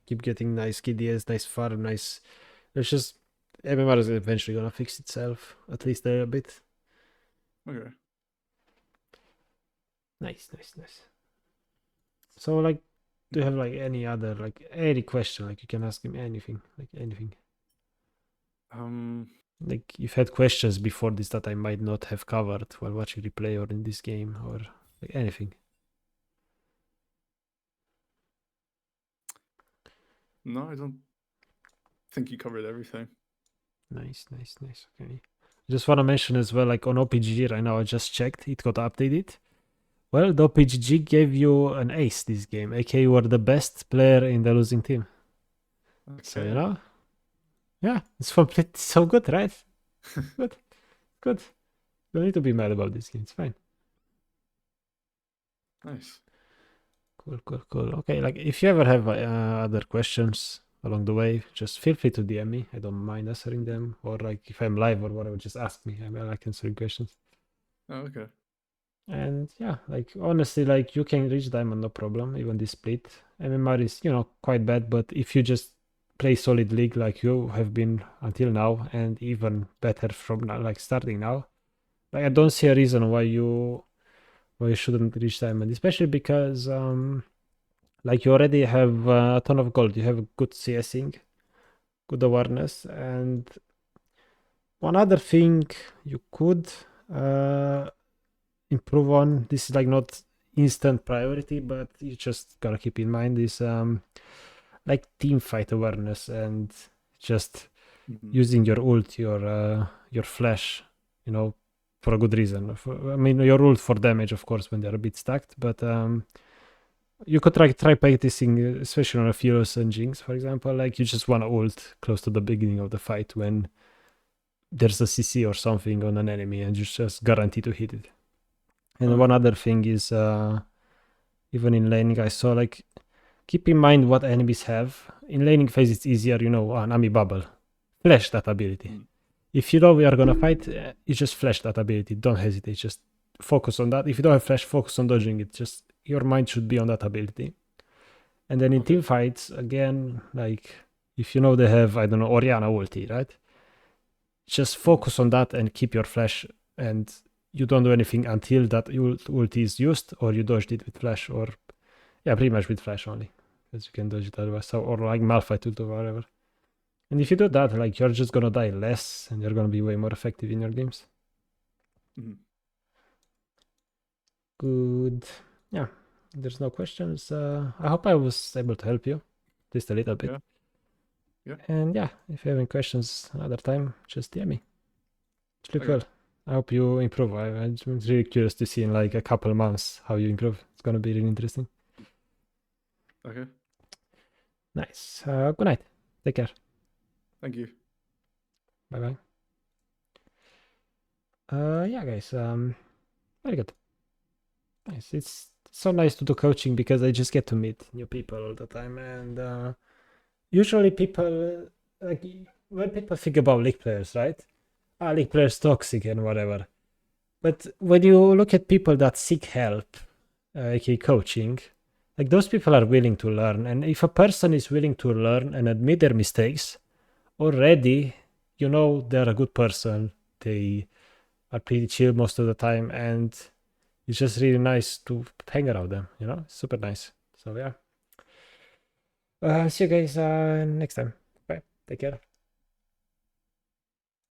keep getting nice KDS, nice farm, nice. It's just MMR is eventually gonna fix itself, at least a bit. Okay. Nice. So, like, do you have like any other like any question? Like, you can ask him anything, like anything. Like, you've had questions before this that I might not have covered while watching replay or in this game or like anything. No, I don't think you covered everything. Nice. Okay. I just want to mention as well, like on OPGG right now, I just checked, it got updated. Well, the OPGG gave you an ace this game, aka you were the best player in the losing team. Okay. So, you know, yeah, it's so good, right? Good. Don't need to be mad about this game, it's fine. Nice. Cool. Okay, like if you ever have other questions along the way, just feel free to DM me. I don't mind answering them. Or like if I'm live or whatever, just ask me. I like answering questions. Oh, okay. And yeah, like honestly, like you can reach diamond no problem, even this split. MMR is, you know, quite bad, but if you just play solid league like you have been until now, and even better from now, like starting now, like I don't see a reason why you shouldn't reach diamond, especially because like you already have a ton of gold, you have good CSing, good awareness, and one other thing you could improve on, this is like not instant priority, but you just gotta keep in mind is like team fight awareness and just using your ult, your flash, you know, for a good reason. I mean, your ult for damage, of course, when they're a bit stacked, but you could try practicing, especially on a Furious and Jinx, for example. Like you just want to ult close to the beginning of the fight when there's a CC or something on an enemy, and you just guarantee to hit it. And one other thing is, even in laning, I saw like keep in mind what enemies have. In laning phase, it's easier, you know, an Ami bubble, flash that ability. If you know we are gonna fight, you just flash that ability. Don't hesitate. Just focus on that. If you don't have flash, focus on dodging it. Just your mind should be on that ability. And then in team fights, again, like if you know they have, I don't know, Oriana ulti, right? Just focus on that and keep your flash, and you don't do anything until that ulti is used, or you dodged it with flash, or yeah, pretty much with flash only, because you can dodge it otherwise. So, or like Malphite ult or whatever. And if you do that, like you're just gonna die less, and you're gonna be way more effective in your games. Good. Yeah. There's no questions. I hope I was able to help you, at least a little bit. Yeah. And yeah, if you have any questions another time, just DM me. It's really cool. I hope you improve. I'm really curious to see in like a couple of months how you improve. It's gonna be really interesting. Okay. Nice. Good night. Take care. Thank you. Bye bye. Yeah, guys. Very good. Nice. It's so nice to do coaching because I just get to meet new people all the time, and usually people like when people think about league players, right? League players toxic and whatever. But when you look at people that seek help, aka coaching, like those people are willing to learn. And if a person is willing to learn and admit their mistakes, already you know they're a good person. They are pretty chill most of the time, and it's just really nice to hang around them, you know? Super nice. So yeah. See you guys next time. Bye. Take care.